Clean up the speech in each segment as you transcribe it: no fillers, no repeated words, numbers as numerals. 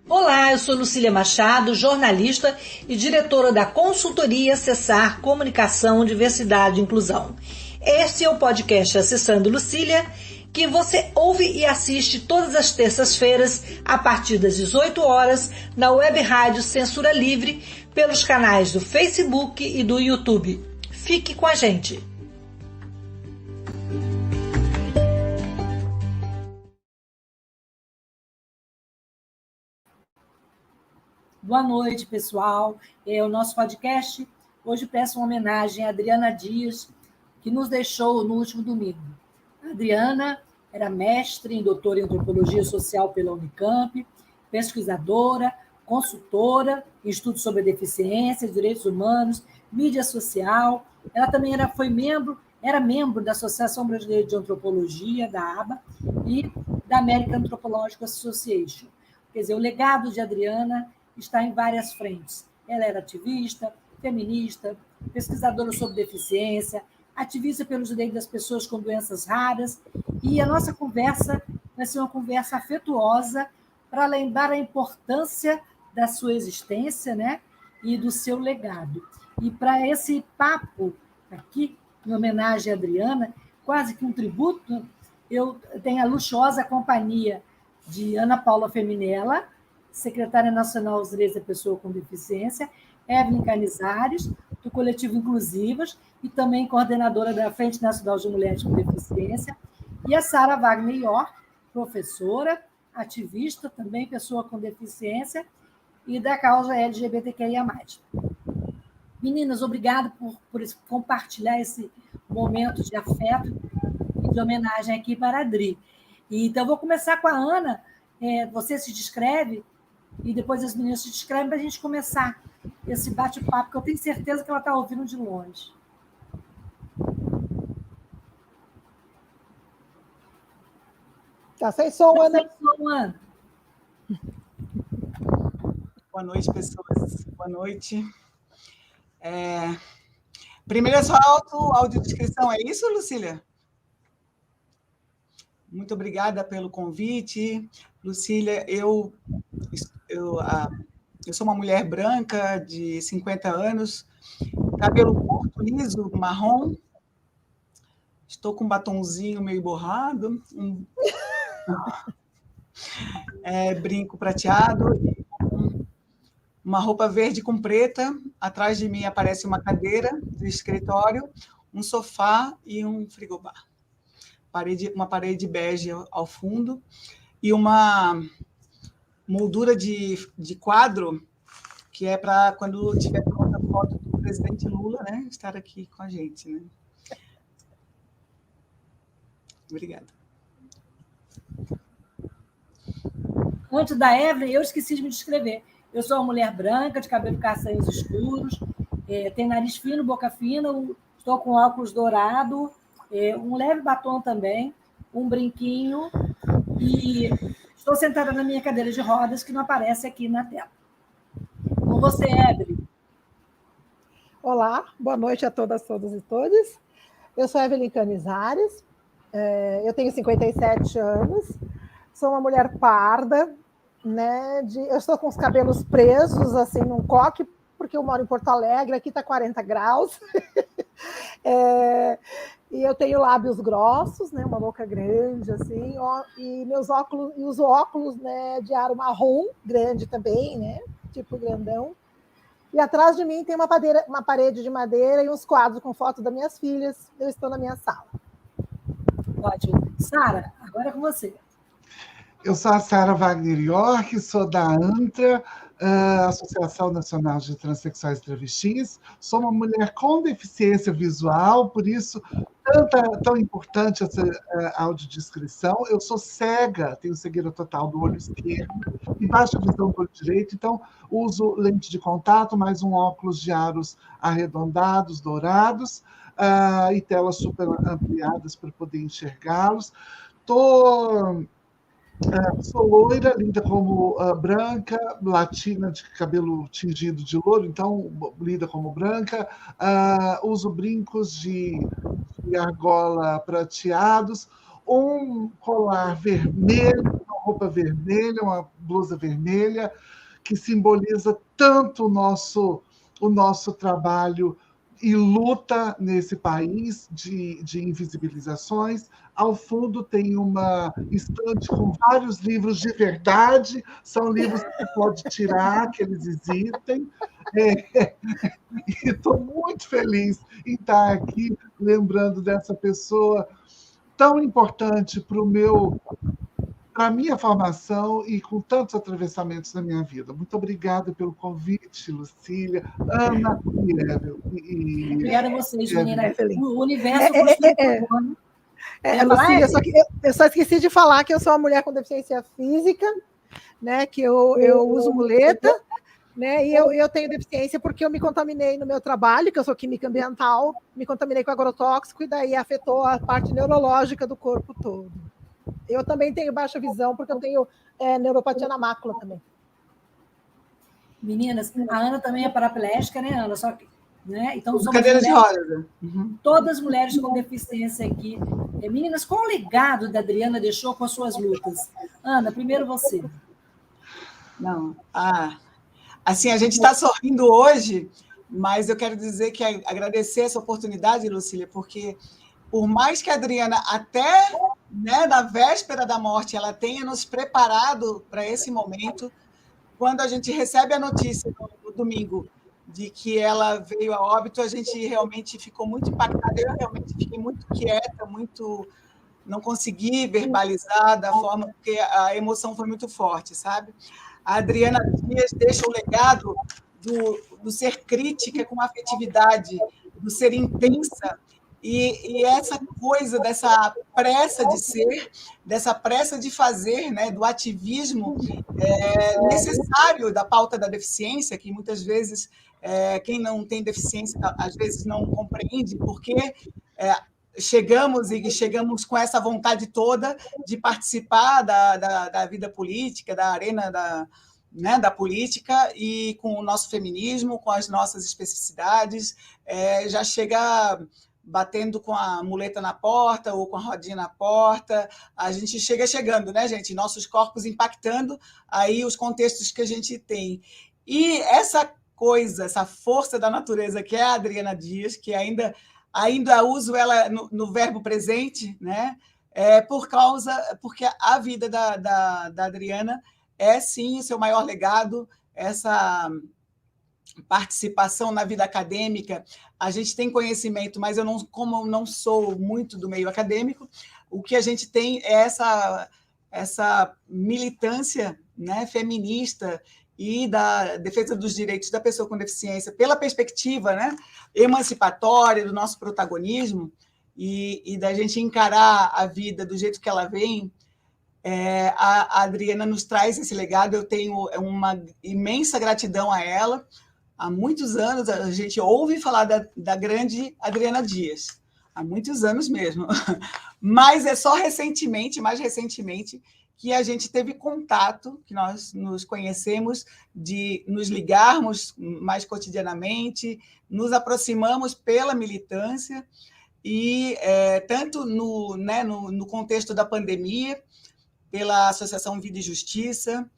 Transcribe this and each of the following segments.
Olá, eu sou Lucília Machado, jornalista e diretora da consultoria Acessar Comunicação, Diversidade e Inclusão. Este é o podcast Acessando Lucília, que você ouve e assiste todas as terças-feiras, a partir das 18 horas, na web rádio Censura Livre, pelos canais do Facebook e do YouTube. Fique com a gente! Boa noite, pessoal. O nosso podcast, hoje peço uma homenagem a Adriana Dias, que nos deixou no último domingo. A Adriana era mestre em doutora em antropologia social pela Unicamp, pesquisadora, consultora em estudos sobre a deficiência, direitos humanos, mídia social. Ela também era membro da Associação Brasileira de Antropologia, da ABA, e da American Anthropological Association. Quer dizer, o legado de Adriana está em várias frentes. Ela era ativista, feminista, pesquisadora sobre deficiência, ativista pelos direitos das pessoas com doenças raras, e a nossa conversa vai ser uma conversa afetuosa para lembrar a importância da sua existência, né, e do seu legado. E para esse papo aqui, em homenagem à Adriana, quase que um tributo, eu tenho a luxuosa companhia de Ana Paula Feminella, secretária nacional dos direitos da pessoa com deficiência, Evelyn Canizares, do Coletivo Inclusivas, e também coordenadora da Frente Nacional de Mulheres com Deficiência, e a Sara Wagner York, professora, ativista, também pessoa com deficiência, e da causa LGBTQIA+. Meninas, obrigada por compartilhar esse momento de afeto e de homenagem aqui para a Adri. Então, vou começar com a Ana. Você se descreve, e depois as meninas se descrevem para a gente começar esse bate-papo, que eu tenho certeza que ela está ouvindo de longe. Tá sem som, Ana. Sem som, Ana. Boa noite, pessoas. Boa noite. Primeiro é só audiodescrição, é isso, Lucília? Muito obrigada pelo convite. Lucília, eu sou uma mulher branca de 50 anos, cabelo curto, liso, marrom, estou com um batonzinho meio borrado, brinco prateado, uma roupa verde com preta, atrás de mim aparece uma cadeira de escritório, um sofá e um frigobar. Uma parede bege ao fundo e uma moldura de quadro, que é para quando tiver pronta a foto do presidente Lula, né, estar aqui com a gente. Né? Obrigada. Antes da Evelyn, eu esqueci de me descrever. Eu sou uma mulher branca, de cabelo castanhos escuros, tenho nariz fino, boca fina, estou com óculos dourado, um leve batom também, um brinquinho, e estou sentada na minha cadeira de rodas, que não aparece aqui na tela. Com você, Evelyn. Olá, boa noite a todas, todos e todas. Eu sou Evelyn Canizares, eu tenho 57 anos, sou uma mulher parda, né? Eu estou com os cabelos presos, assim, num coque, porque eu moro em Porto Alegre, aqui está 40 graus. E eu tenho lábios grossos, né, uma boca grande, assim, e meus óculos, e uso óculos, né, de aro marrom, grande também, né, tipo grandão. E atrás de mim tem uma parede de madeira e uns quadros com fotos das minhas filhas. Eu estou na minha sala. Ótimo. Sara, agora é com você. Eu sou a Sara Wagner York, sou da ANTRA, Associação Nacional de Transsexuais e Travestis. Sou uma mulher com deficiência visual, por isso tão importante essa audiodescrição. Eu sou cega, tenho cegueira total do olho esquerdo e baixa visão do olho direito, então uso lente de contato, mais um óculos de aros arredondados, dourados, e telas super ampliadas para poder enxergá-los. Sou loira, linda como branca, latina, de cabelo tingido de louro, então linda como branca. Uso brincos de argola prateados, um colar vermelho, uma roupa vermelha, uma blusa vermelha, que simboliza tanto o nosso trabalho e luta nesse país de invisibilizações. Ao fundo tem uma estante com vários livros de verdade, são livros que você pode tirar, que eles existem. E estou muito feliz em estar aqui lembrando dessa pessoa tão importante para a minha formação e com tantos atravessamentos na minha vida. Muito obrigada pelo convite, Lucília, Ana e Evel. Obrigada a vocês, menina. Evelyn. O universo conspirou. Lucília, eu só esqueci de falar que eu sou uma mulher com deficiência física, né, que eu uso muleta, né, e eu tenho deficiência porque eu me contaminei no meu trabalho, que eu sou química ambiental, me contaminei com agrotóxico e daí afetou a parte neurológica do corpo todo. Eu também tenho baixa visão, porque eu tenho neuropatia na mácula também. Meninas, a Ana também é paraplégica, né, Ana? Só que, né? Então, somos cadeira de mulheres, rodas. Uhum. todas mulheres com deficiência aqui. Meninas, qual o legado da Adriana deixou com as suas lutas? Ana, primeiro você. Não. Assim, a gente está sorrindo hoje, mas eu quero dizer que agradecer essa oportunidade, Lucília, porque por mais que a Adriana, até, né, na véspera da morte, ela tenha nos preparado para esse momento, quando a gente recebe a notícia no domingo de que ela veio a óbito, a gente realmente ficou muito impactada. Eu realmente fiquei muito quieta, não consegui verbalizar da forma, porque a emoção foi muito forte, sabe? A Adriana Dias deixa o legado do ser crítica com afetividade, do ser intensa, e essa coisa dessa pressa de ser, dessa pressa de fazer, né, do ativismo necessário da pauta da deficiência, que muitas vezes quem não tem deficiência às vezes não compreende, porque chegamos com essa vontade toda de participar da vida política, da arena da política, e com o nosso feminismo, com as nossas especificidades, já chega batendo com a muleta na porta ou com a rodinha na porta, a gente chega chegando, né, gente? Nossos corpos impactando aí os contextos que a gente tem. E essa coisa, essa força da natureza que é a Adriana Dias, que ainda uso ela no verbo presente, né? Porque a vida da Adriana é, sim, o seu maior legado, essa participação na vida acadêmica. A gente tem conhecimento, mas como eu não sou muito do meio acadêmico, o que a gente tem é essa militância, né, feminista e da defesa dos direitos da pessoa com deficiência pela perspectiva, né, emancipatória do nosso protagonismo e da gente encarar a vida do jeito que ela vem. A Adriana nos traz esse legado, eu tenho uma imensa gratidão a ela. Há muitos anos a gente ouve falar da grande Adriana Dias, há muitos anos mesmo, mas é só mais recentemente, que a gente teve contato, que nós nos conhecemos, de nos ligarmos mais cotidianamente, nos aproximamos pela militância, e tanto no contexto da pandemia, pela Associação Vida e Justiça,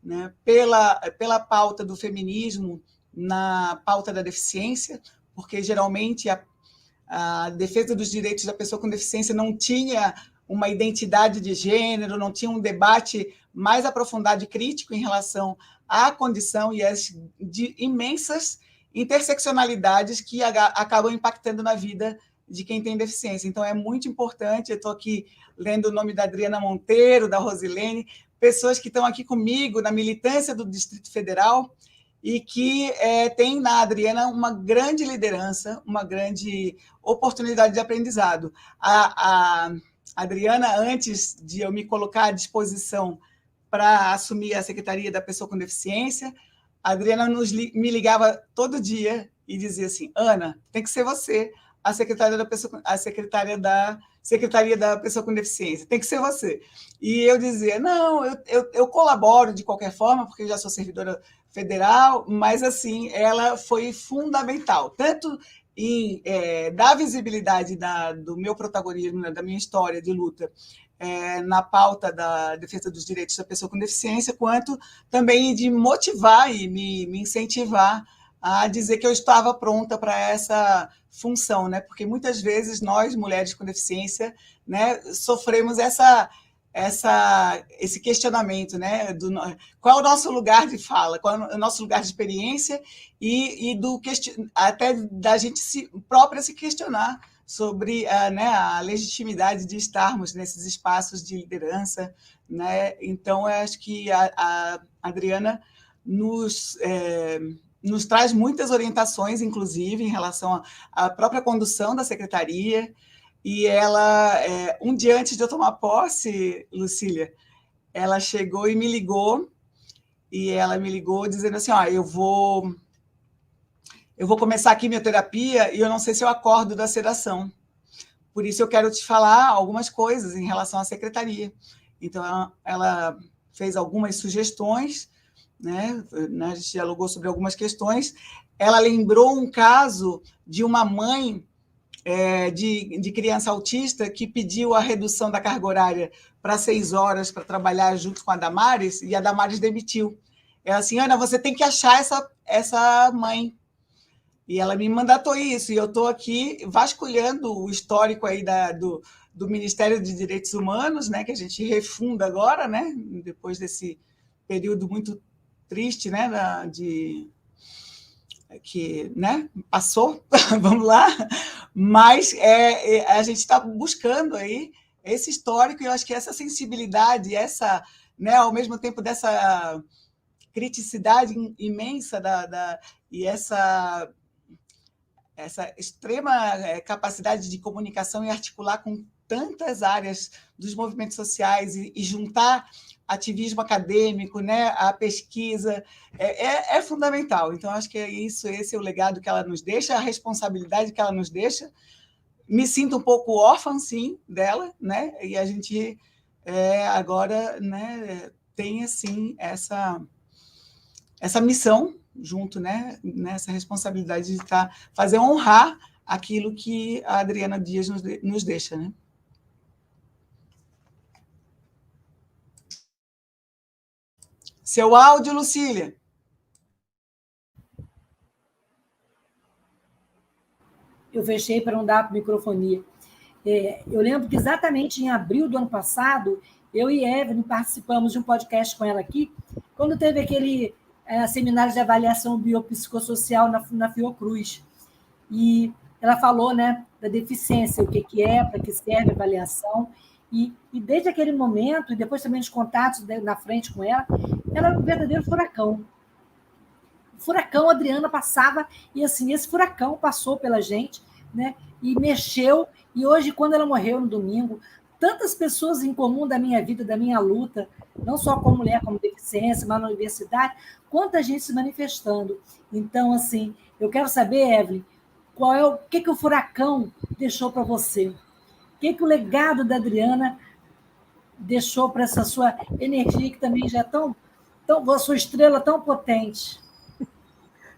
né, pela pauta do feminismo, na pauta da deficiência, porque geralmente a defesa dos direitos da pessoa com deficiência não tinha uma identidade de gênero, não tinha um debate mais aprofundado e crítico em relação à condição e às imensas interseccionalidades que acabam impactando na vida de quem tem deficiência. Então, é muito importante, eu estou aqui lendo o nome da Adriana Monteiro, da Rosilene, pessoas que estão aqui comigo na militância do Distrito Federal, e que tem na Adriana uma grande liderança, uma grande oportunidade de aprendizado. A Adriana, antes de eu me colocar à disposição para assumir a Secretaria da Pessoa com Deficiência, a Adriana me ligava todo dia e dizia assim: Ana, tem que ser você a secretária Secretaria da Pessoa com Deficiência, tem que ser você. E eu dizia: não, eu colaboro de qualquer forma, porque eu já sou servidora federal, mas assim, ela foi fundamental, tanto em dar visibilidade do meu protagonismo, né, da minha história de luta, na pauta da defesa dos direitos da pessoa com deficiência, quanto também de motivar e me incentivar a dizer que eu estava pronta para essa função, né? Porque muitas vezes nós, mulheres com deficiência, né, sofremos esse questionamento, né? Qual é o nosso lugar de fala, qual é o nosso lugar de experiência e até da gente própria se questionar sobre a legitimidade de estarmos nesses espaços de liderança, né? Então, eu acho que a Adriana nos traz muitas orientações, inclusive, em relação à própria condução da secretaria. E ela, um dia antes de eu tomar posse, Lucília, ela chegou e me ligou, dizendo assim, eu vou começar a quimioterapia e eu não sei se eu acordo da sedação. Por isso eu quero te falar algumas coisas em relação à secretaria. Então, ela fez algumas sugestões, né? A gente dialogou sobre algumas questões. Ela lembrou um caso de uma mãe de criança autista que pediu a redução da carga horária para 6 horas para trabalhar junto com a Damares, e a Damares demitiu. Ela assim, Ana, você tem que achar essa mãe. E ela me mandatou isso, e eu estou aqui vasculhando o histórico aí do Ministério de Direitos Humanos, né, que a gente refunda agora, né, depois desse período muito triste, né, que, né, passou, vamos lá, mas a gente está buscando aí esse histórico, e eu acho que essa sensibilidade, né, ao mesmo tempo dessa criticidade imensa e essa extrema capacidade de comunicação e articular com tantas áreas dos movimentos sociais e juntar ativismo acadêmico, né, a pesquisa, é fundamental. Então, acho que esse é o legado que ela nos deixa, a responsabilidade que ela nos deixa. Me sinto um pouco órfã, sim, dela, né, e a gente agora, né, tem, assim, essa missão junto, né, nessa responsabilidade de fazer honrar aquilo que a Adriana Dias nos deixa, né? Seu áudio, Lucília. Eu fechei para não dar microfonia. Eu lembro que exatamente em abril do ano passado, eu e Evelyn participamos de um podcast com ela aqui, quando teve aquele seminário de avaliação biopsicossocial na Fiocruz. E ela falou, né, da deficiência, o que é, para que serve a avaliação. E desde aquele momento, e depois também os contatos na frente com ela, era um verdadeiro furacão. Furacão, a Adriana passava, e assim, esse furacão passou pela gente, né, e mexeu, e hoje, quando ela morreu no domingo, tantas pessoas em comum da minha vida, da minha luta, não só como mulher, como deficiência, mas na universidade, quanta gente se manifestando. Então, assim, eu quero saber, Evelyn, o que o furacão deixou para você? O que o legado da Adriana deixou para essa sua energia, que também já é a sua estrela tão potente?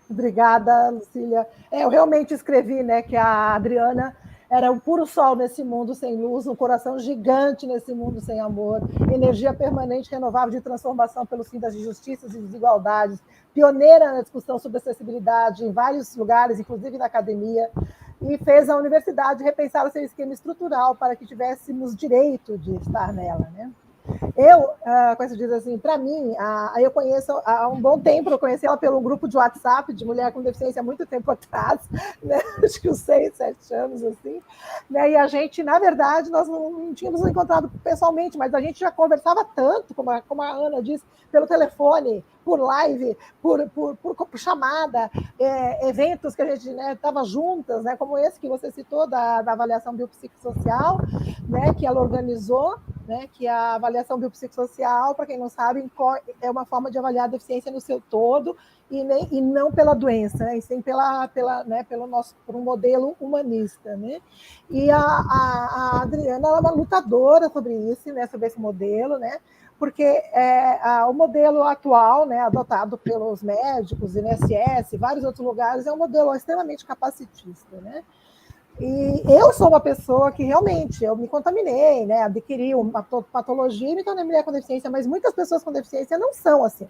Obrigada, Lucília. Eu realmente escrevi, né, que a Adriana era o puro sol nesse mundo sem luz, um coração gigante nesse mundo sem amor, energia permanente, renovável de transformação pelos fins das injustiças e desigualdades, pioneira na discussão sobre acessibilidade em vários lugares, inclusive na academia, e fez a universidade repensar o seu esquema estrutural para que tivéssemos direito de estar nela, né? Com isso diz assim, para mim, eu conheço há um bom tempo, eu conheci ela pelo grupo de WhatsApp de mulher com deficiência há muito tempo atrás, né? Acho que uns 6, 7 anos, assim, né? E a gente, na verdade, nós não tínhamos encontrado pessoalmente, mas a gente já conversava tanto, como a Ana disse, pelo telefone, por live, por chamada, eventos que a gente estava juntas, né? Como esse que você citou, da avaliação biopsicossocial, né? Que ela organizou, né, que a avaliação biopsicossocial, para quem não sabe, é uma forma de avaliar a deficiência no seu todo e não pela doença, né, e sim por um modelo humanista, né? E a Adriana ela é uma lutadora sobre isso, né, sobre esse modelo, né? Porque o modelo atual, né, adotado pelos médicos, INSS, vários outros lugares, é um modelo extremamente capacitista, né? E eu sou uma pessoa que realmente eu me contaminei, né? Adquiri uma patologia e me tornei mulher com deficiência, mas muitas pessoas com deficiência não são assim,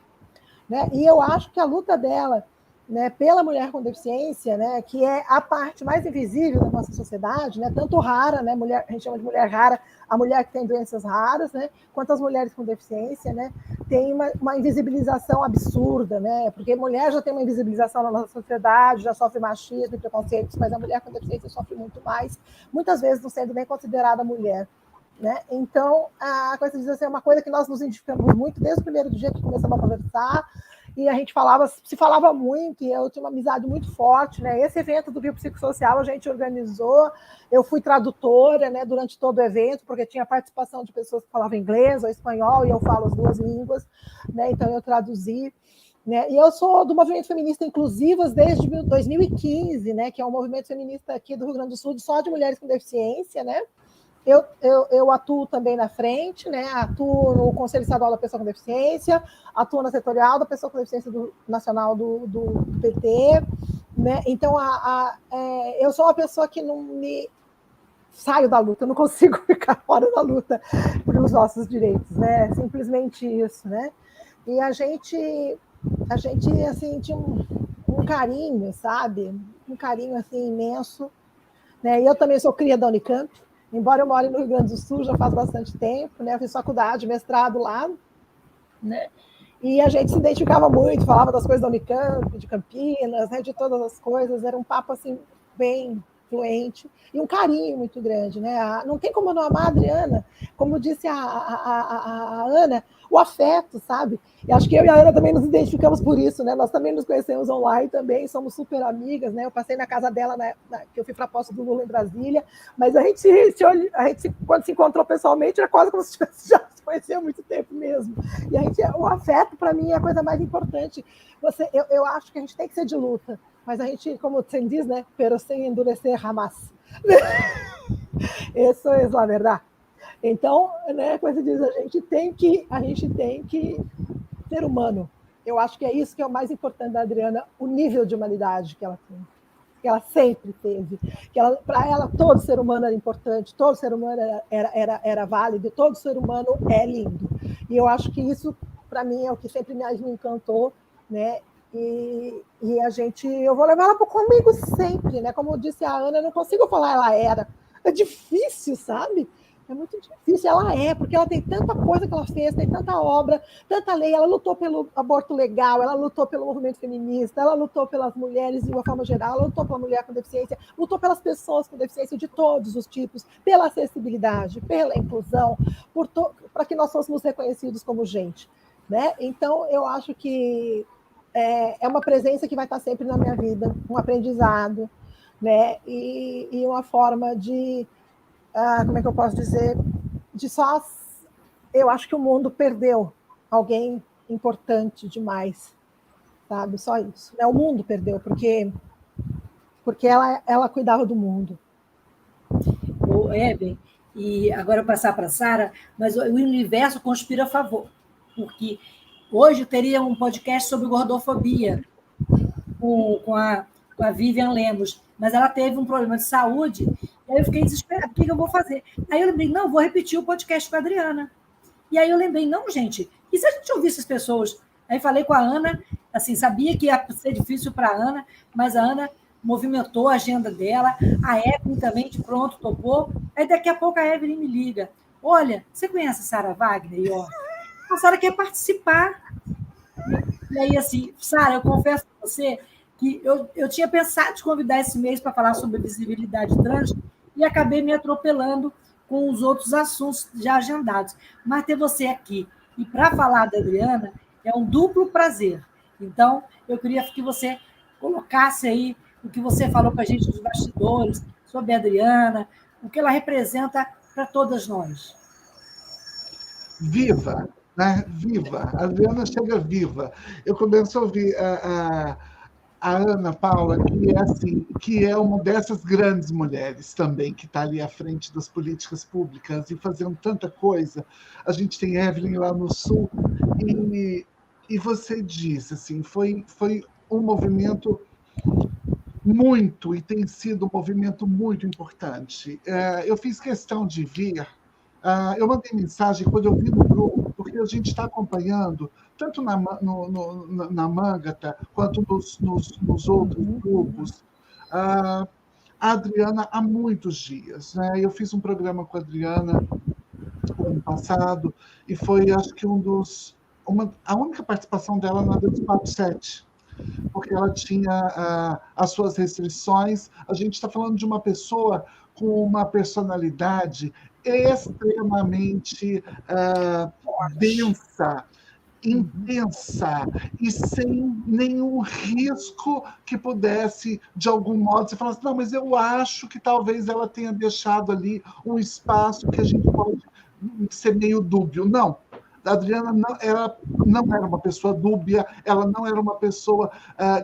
né? E eu acho que a luta dela, né, pela mulher com deficiência, né, que é a parte mais invisível da nossa sociedade, né, tanto rara, né, mulher, a gente chama de mulher rara, a mulher que tem doenças raras, né, quanto as mulheres com deficiência, né, tem uma invisibilização absurda, né, porque mulher já tem uma invisibilização na nossa sociedade, já sofre machismo e preconceitos, mas a mulher com deficiência sofre muito mais, muitas vezes não sendo nem considerada mulher. Né? Então, a coisa diz assim, é uma coisa que nós nos identificamos muito desde o primeiro dia que começamos a conversar, e a gente se falava muito, e eu tinha uma amizade muito forte, né? Esse evento do biopsicossocial a gente organizou, eu fui tradutora, né, durante todo o evento, porque tinha participação de pessoas que falavam inglês ou espanhol, e eu falo as duas línguas, né? Então eu traduzi. Né? E eu sou do Movimento Feminista Inclusivas desde 2015, né? Que é um movimento feminista aqui do Rio Grande do Sul, só de mulheres com deficiência, né? Eu atuo também na frente, né? Atuo no Conselho Estadual da Pessoa com Deficiência, atuo na setorial da Pessoa com Deficiência nacional do PT, né? Então, eu sou uma pessoa que não me saio da luta, eu não consigo ficar fora da luta pelos nossos direitos, né? Simplesmente isso, né? E a gente assim, tinha um carinho, sabe? Um carinho assim imenso, né? E eu também sou cria da Unicamp. Embora eu more no Rio Grande do Sul já faz bastante tempo, né? Eu fiz faculdade, mestrado lá, né? E a gente se identificava muito, falava das coisas da Unicamp, de Campinas, né? De todas as coisas, era um papo assim bem fluente e um carinho muito grande, né? Não tem como não amar a Adriana, como disse a Ana, o afeto, sabe? E acho que eu e a Ana também nos identificamos por isso, né? Nós também nos conhecemos online também, somos super amigas, né? Eu passei na casa dela, que eu fui para a posse do Lula em Brasília, mas a gente quando se encontrou pessoalmente, era quase como se tivesse já se conhecia há muito tempo mesmo. E o afeto, para mim, é a coisa mais importante. Eu acho que a gente tem que ser de luta, mas a gente, como você diz, né? Pero sem endurecer jamás. Isso é a verdade. Então, né, a coisa diz, a gente tem que ser humano. Eu acho que é isso que é o mais importante da Adriana, o nível de humanidade que ela tem, que ela sempre teve, que para ela todo ser humano era importante, todo ser humano era válido, todo ser humano é lindo. E eu acho que isso, para mim, é o que sempre mais me encantou, né? E eu vou levar ela comigo sempre, né? Como disse a Ana, eu não consigo falar ela era. É difícil, sabe? É muito difícil. Ela porque ela tem tanta coisa que ela fez, tem tanta obra, tanta lei. Ela lutou pelo aborto legal, ela lutou pelo movimento feminista, ela lutou pelas mulheres de uma forma geral, ela lutou pela mulher com deficiência, lutou pelas pessoas com deficiência de todos os tipos, pela acessibilidade, pela inclusão, para que nós fôssemos reconhecidos como gente, né? Então, eu acho que é uma presença que vai estar sempre na minha vida, um aprendizado, né? E uma forma de, como é que eu posso dizer, eu acho que o mundo perdeu alguém importante demais, sabe? Só isso. O mundo perdeu, porque ela cuidava do mundo. O Eben, e agora eu passar para a Sara, mas o universo conspira a favor, porque hoje teria um podcast sobre gordofobia com a Vivian Lemos, mas ela teve um problema de saúde, e aí eu fiquei desesperada, o que eu vou fazer? Aí eu lembrei, não, vou repetir o podcast com a Adriana. E aí eu lembrei, não, gente, e se a gente ouvisse as pessoas? Aí falei com a Ana, assim, sabia que ia ser difícil para a Ana, mas a Ana movimentou a agenda dela, a Evelyn também de pronto topou, aí daqui a pouco a Evelyn me liga, olha, você conhece a Sara Wagner? E, a Sara quer participar. E aí, assim, Sara, eu confesso para você que eu tinha pensado em convidar esse mês para falar sobre visibilidade trans e acabei me atropelando com os outros assuntos já agendados. Mas ter você aqui e para falar da Adriana é um duplo prazer. Então, eu queria que você colocasse aí o que você falou para a gente dos bastidores, sobre a Adriana, o que ela representa para todas nós. Viva, né? Viva. A Adriana chega viva. Eu começo a ouvir a Ana Paula, que é uma dessas grandes mulheres também, que está ali à frente das políticas públicas e fazendo tanta coisa. A gente tem Evelyn lá no Sul, e você disse, assim, foi um movimento muito, e tem sido um movimento muito importante. Eu fiz questão de vir, eu mandei mensagem quando eu vi no grupo, porque a gente está acompanhando, tanto na Mangata, quanto nos outros grupos, a Adriana há muitos dias. Né? Eu fiz um programa com a Adriana no ano passado, e foi, acho que, a única participação dela na 247, porque ela tinha as suas restrições. A gente está falando de uma pessoa com uma personalidade extremamente densa, intensa, e sem nenhum risco que pudesse, de algum modo, você falar assim, não, mas eu acho que talvez ela tenha deixado ali um espaço que a gente pode ser meio dúbio. Não. A Adriana não era uma pessoa dúbia, ela não era uma pessoa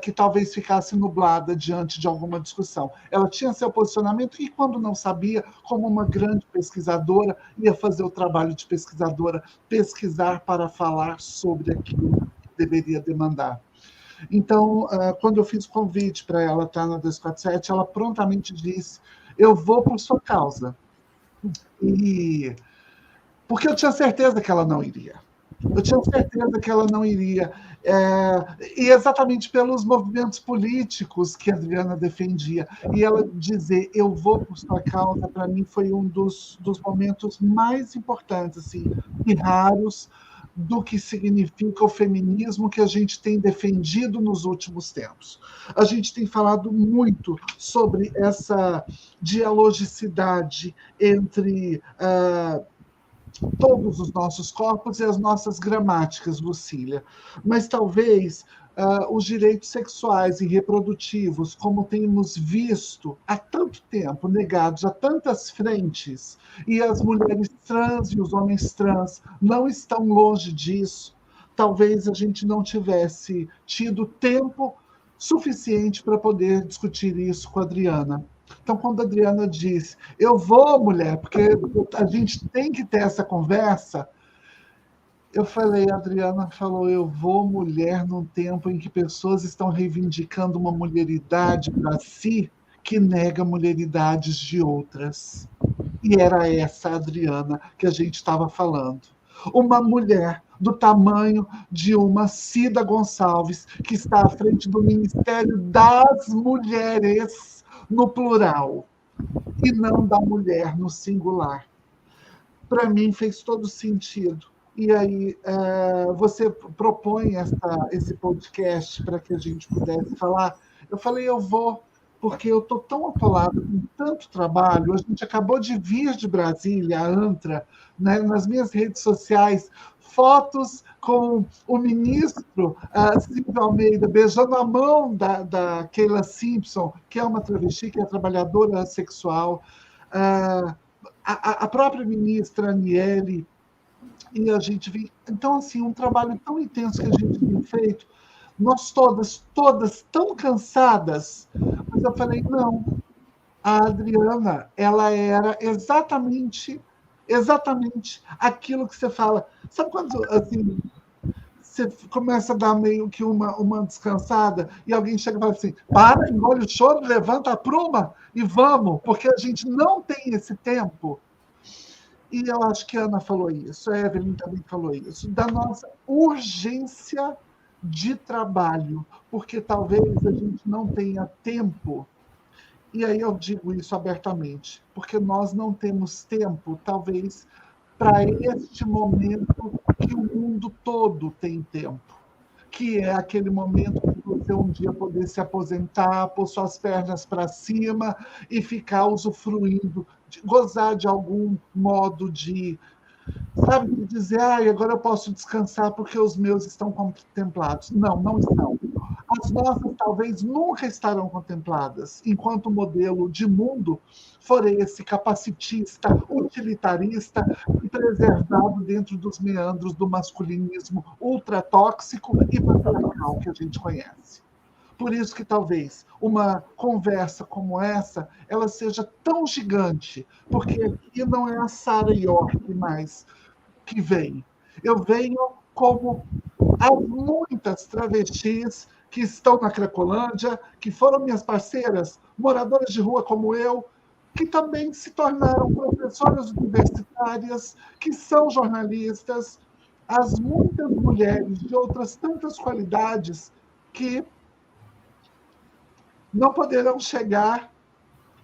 que talvez ficasse nublada diante de alguma discussão. Ela tinha seu posicionamento e, quando não sabia, como uma grande pesquisadora, ia fazer o trabalho de pesquisadora, pesquisar para falar sobre aquilo que deveria demandar. Então, quando eu fiz o convite para ela estar na 247, ela prontamente disse, eu vou por sua causa. Porque eu tinha certeza que ela não iria. Eu tinha certeza que ela não iria. E exatamente pelos movimentos políticos que a Adriana defendia. E ela dizer, eu vou por sua causa, para mim foi um dos momentos mais importantes, assim, e raros, do que significa o feminismo que a gente tem defendido nos últimos tempos. A gente tem falado muito sobre essa dialogicidade entre todos os nossos corpos e as nossas gramáticas, Lucília. Mas talvez os direitos sexuais e reprodutivos, como temos visto há tanto tempo, negados a tantas frentes, e as mulheres trans e os homens trans não estão longe disso, talvez a gente não tivesse tido tempo suficiente para poder discutir isso com a Adriana. Então, quando a Adriana diz, eu vou, mulher, porque a gente tem que ter essa conversa, eu falei, a Adriana falou, eu vou, mulher, num tempo em que pessoas estão reivindicando uma mulheridade para si que nega mulheridades de outras. E era essa a Adriana que a gente estava falando. Uma mulher do tamanho de uma Cida Gonçalves, que está à frente do Ministério das Mulheres, no plural, e não da mulher no singular. Para mim fez todo sentido. E aí você propõe esse podcast para que a gente pudesse falar. Eu falei, eu vou, porque eu estou tão atolada com tanto trabalho. A gente acabou de vir de Brasília, a ANTRA, né, nas minhas redes sociais, fotos com o ministro Silvio Almeida beijando a mão da Keila Simpson, que é uma travesti, que é trabalhadora sexual, a própria ministra Aniele, e a gente vê. Então, assim, um trabalho tão intenso que a gente tem feito, nós todas tão cansadas, mas eu falei, não, a Adriana, ela era exatamente aquilo que você fala. Sabe quando, assim, você começa a dar meio que uma descansada e alguém chega e fala assim, para, engole o choro, levanta a pluma e vamos, porque a gente não tem esse tempo. E eu acho que a Ana falou isso, a Evelyn também falou isso, da nossa urgência de trabalho, porque talvez a gente não tenha tempo. E aí eu digo isso abertamente, porque nós não temos tempo, talvez, para este momento que o mundo todo tem tempo, que é aquele momento que você um dia poder se aposentar, pôr suas pernas para cima e ficar usufruindo, gozar de algum modo de, sabe, dizer, agora eu posso descansar porque os meus estão contemplados. Não, não estão. As nossas talvez nunca estarão contempladas, enquanto o modelo de mundo for esse capacitista, utilitarista e preservado dentro dos meandros do masculinismo ultratóxico e patriarcal que a gente conhece. Por isso que talvez uma conversa como essa, ela seja tão gigante, porque aqui não é a Sarah York mais que vem. Eu venho como as muitas travestis que estão na Cracolândia, que foram minhas parceiras, moradoras de rua como eu, que também se tornaram professoras universitárias, que são jornalistas, as muitas mulheres de outras tantas qualidades que não poderão chegar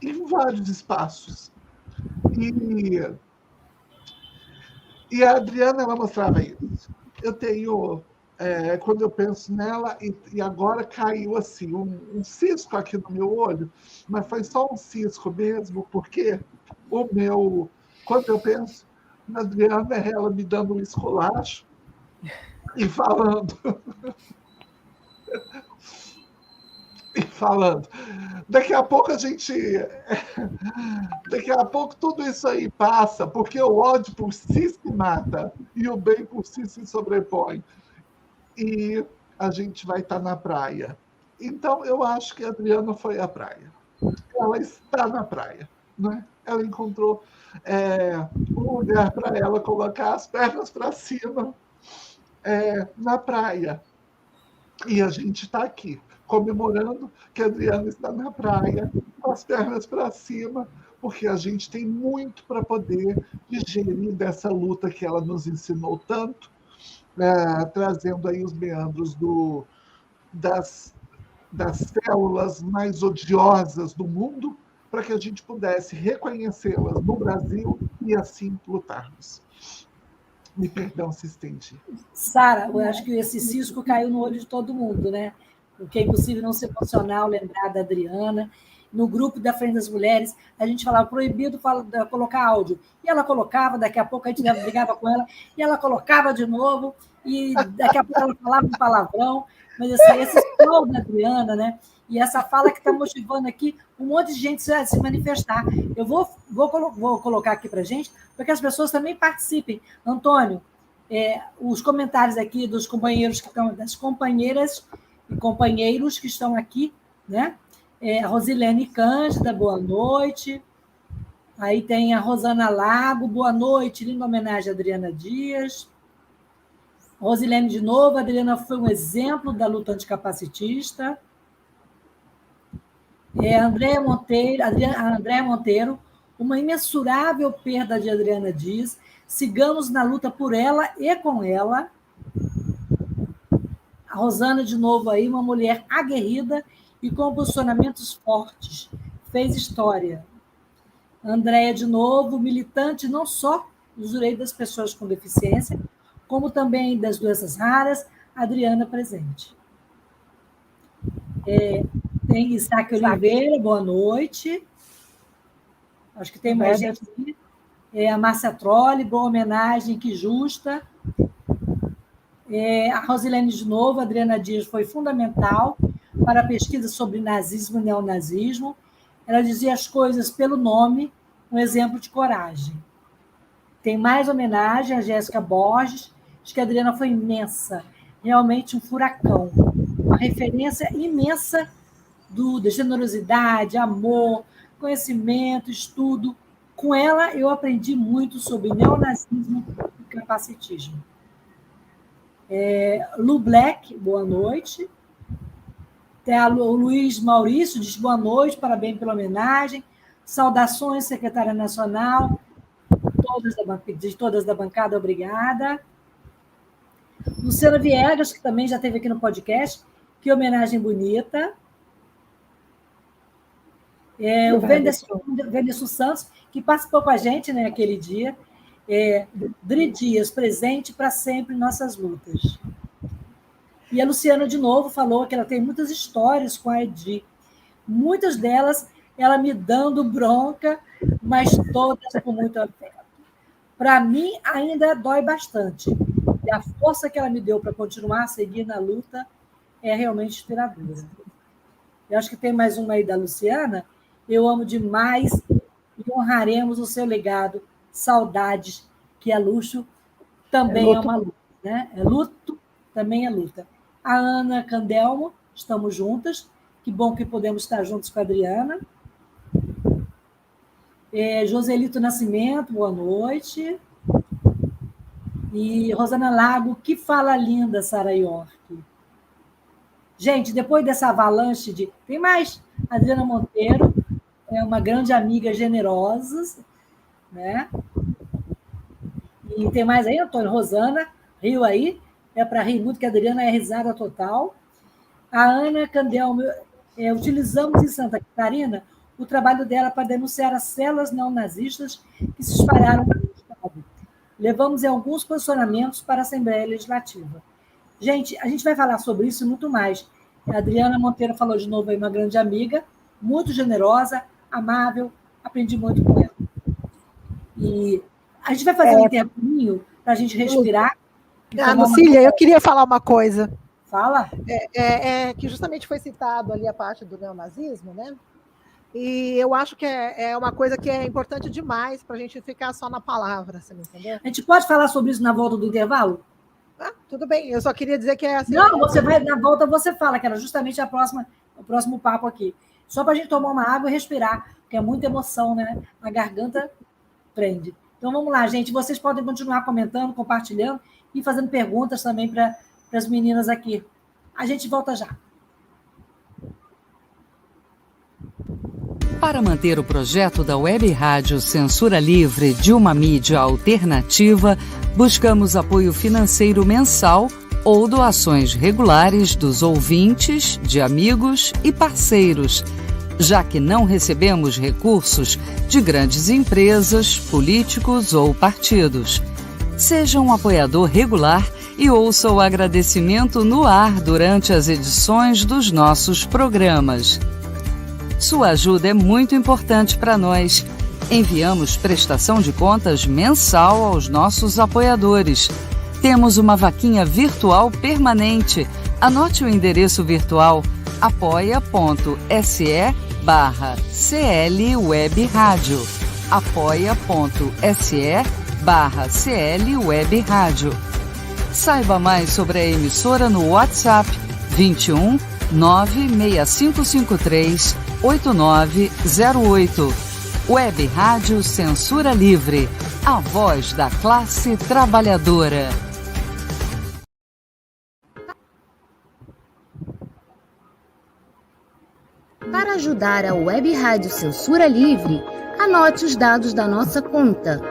em vários espaços. E a Adriana, ela mostrava isso. Eu tenho, quando eu penso nela, e agora caiu assim, um cisco aqui no meu olho, mas foi só um cisco mesmo, porque quando eu penso na Adriana, é ela me dando um esculacho e falando. Daqui a pouco daqui a pouco tudo isso aí passa, porque o ódio por si se mata e o bem por si se sobrepõe. E a gente vai estar na praia. Então, eu acho que a Adriana foi à praia. Ela está na praia, né? Ela encontrou um lugar para ela colocar as pernas para cima na praia. E a gente está aqui, comemorando que a Adriana está na praia, com as pernas para cima, porque a gente tem muito para poder digerir dessa luta que ela nos ensinou tanto, trazendo aí os meandros das células mais odiosas do mundo, para que a gente pudesse reconhecê-las no Brasil e assim lutarmos. Me perdão se estendi. Sara, eu acho que esse cisco caiu no olho de todo mundo, né? Porque é impossível não se emocionar ao lembrar da Adriana. No grupo da Frente das Mulheres, a gente falava proibido colocar áudio. E ela colocava, daqui a pouco a gente brigava com ela, e ela colocava de novo, e daqui a pouco ela falava um palavrão. Mas assim, esse sol da Adriana, né? E essa fala que está motivando aqui um monte de gente a se manifestar. Eu vou colocar aqui para a gente, para que as pessoas também participem. Antônio, os comentários aqui dos companheiros das companheiras e companheiros que estão aqui, né? A Rosilene Cândida, boa noite. Aí tem a Rosana Lago, boa noite, linda homenagem a Adriana Dias. Rosilene de novo, a Adriana foi um exemplo da luta anticapacitista. A Andréa Monteiro, uma imensurável perda de Adriana Dias. Sigamos na luta por ela e com ela. A Rosana, de novo, aí, uma mulher aguerrida e com posicionamentos fortes. Fez história. Andréa, de novo, militante não só dos direitos das pessoas com deficiência, como também das doenças raras. Adriana presente. Tem Isaac Oliveira, boa noite. Acho que tem mais gente aqui. A Márcia Trolli, boa homenagem, que justa. A Rosilene, de novo, a Adriana Dias foi fundamental para a pesquisa sobre nazismo e neonazismo. Ela dizia as coisas pelo nome, um exemplo de coragem. Tem mais homenagem a Jéssica Borges, diz que a Adriana foi imensa, realmente um furacão, uma referência imensa de generosidade, amor, conhecimento, estudo. Com ela, eu aprendi muito sobre neonazismo e capacitismo. Lu Black, boa noite. O Luiz Maurício diz boa noite, parabéns pela homenagem. Saudações, secretária nacional, de todas da bancada, obrigada. Luciana Viegas, que também já esteve aqui no podcast, que homenagem bonita. O Venderson Santos, que participou com a gente, né, aquele dia. Dri Dias, presente para sempre em nossas lutas. E a Luciana, de novo, falou que ela tem muitas histórias com a Edi. Muitas delas, ela me dando bronca, mas todas com muito afeto. Para mim, ainda dói bastante. E a força que ela me deu para continuar a seguir na luta é realmente inspiradora. Eu acho que tem mais uma aí da Luciana. Eu amo demais e honraremos o seu legado. Saudades, que é luxo, também é uma luta. Né? É luto, também é luta. A Ana Candelmo, estamos juntas. Que bom que podemos estar juntos com a Adriana. Joselito Nascimento, boa noite. E Rosana Lago, que fala linda, Sara York. Gente, depois dessa avalanche de... Tem mais. Adriana Monteiro é uma grande amiga generosa, né? E tem mais aí, Antônio? Rosana, riu aí. É para rir muito, que a Adriana é risada total. A Ana Candelmo, utilizamos em Santa Catarina o trabalho dela para denunciar as células neonazistas que se espalharam pelo Estado. Levamos em alguns posicionamentos para a Assembleia Legislativa. Gente, a gente vai falar sobre isso e muito mais. A Adriana Monteiro falou de novo aí, uma grande amiga, muito generosa, amável, aprendi muito com ela. E a gente vai fazer um intervalinho para a gente respirar. Lucília, eu queria falar uma coisa. Fala. Que justamente foi citado ali a parte do neonazismo, né? E eu acho que é uma coisa que é importante demais para a gente ficar só na palavra, você entendeu? A gente pode falar sobre isso na volta do intervalo? Tudo bem, eu só queria dizer que é assim. Não, você vai, na volta você fala, que era justamente o próximo papo aqui. Só para a gente tomar uma água e respirar, porque é muita emoção, né? A garganta prende. Então vamos lá, gente. Vocês podem continuar comentando, compartilhando e fazendo perguntas também para as meninas aqui. A gente volta já. Para manter o projeto da Web Rádio Censura Livre de uma mídia alternativa, buscamos apoio financeiro mensal ou doações regulares dos ouvintes, de amigos e parceiros, já que não recebemos recursos de grandes empresas, políticos ou partidos. Seja um apoiador regular e ouça o agradecimento no ar durante as edições dos nossos programas. Sua ajuda é muito importante para nós. Enviamos prestação de contas mensal aos nossos apoiadores. Temos uma vaquinha virtual permanente. Anote o endereço virtual apoia.se/CL Web Rádio. apoia.se/CL Web Rádio. Saiba mais sobre a emissora no WhatsApp 21 96553 8908. Web Rádio Censura Livre, a voz da classe trabalhadora. Para ajudar a Web Rádio Censura Livre, anote os dados da nossa conta.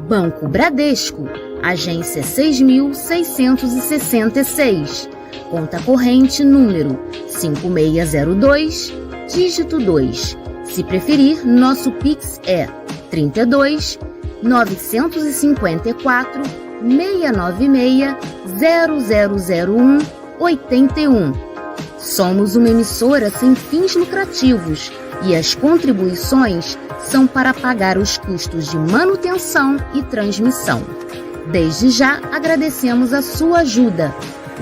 Banco Bradesco, agência 6.666. Conta corrente número 5602, dígito 2. Se preferir, nosso Pix é 32 954 696 0001 81. Somos uma emissora sem fins lucrativos e as contribuições são para pagar os custos de manutenção e transmissão. Desde já agradecemos a sua ajuda.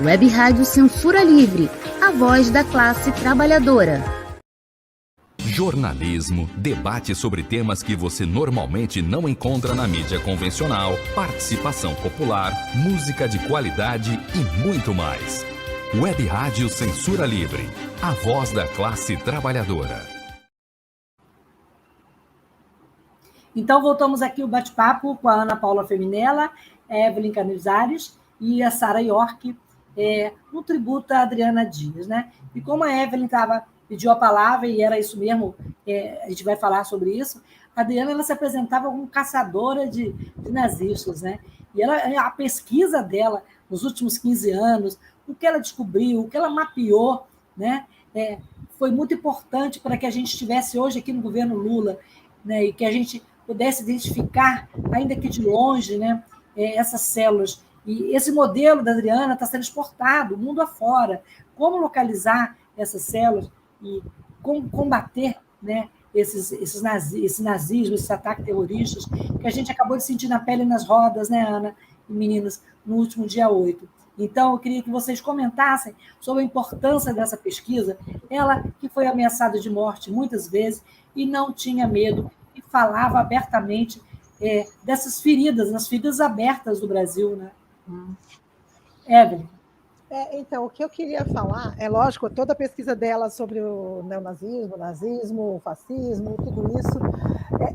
Web Rádio Censura Livre, a voz da classe trabalhadora. Jornalismo, debate sobre temas que você normalmente não encontra na mídia convencional, participação popular, música de qualidade e muito mais. Web Rádio Censura Livre, a voz da classe trabalhadora. Então, voltamos aqui o bate-papo com a Ana Paula Feminella, a Evelyn Canizares e a Sara York, no tributo à Adriana Dias, né? E como a Evelyn pediu a palavra, e era isso mesmo, a gente vai falar sobre isso, a Adriana ela se apresentava como caçadora de nazistas, né? E a pesquisa dela nos últimos 15 anos, o que ela descobriu, o que ela mapeou, né? Foi muito importante para que a gente estivesse hoje aqui no governo Lula, né? E que a gente pudesse identificar, ainda que de longe, né? Essas células. E esse modelo da Adriana está sendo exportado mundo afora. Como localizar essas células e como combater, né, esse nazismo, esses ataques terroristas que a gente acabou de sentir na pele e nas rodas, né, Ana e meninas, no último dia 8. Então, eu queria que vocês comentassem sobre a importância dessa pesquisa, ela que foi ameaçada de morte muitas vezes e não tinha medo e falava abertamente dessas feridas, nas feridas abertas do Brasil, né? Evelyn. Então, o que eu queria falar, lógico, toda a pesquisa dela sobre o neonazismo, o nazismo, o fascismo, tudo isso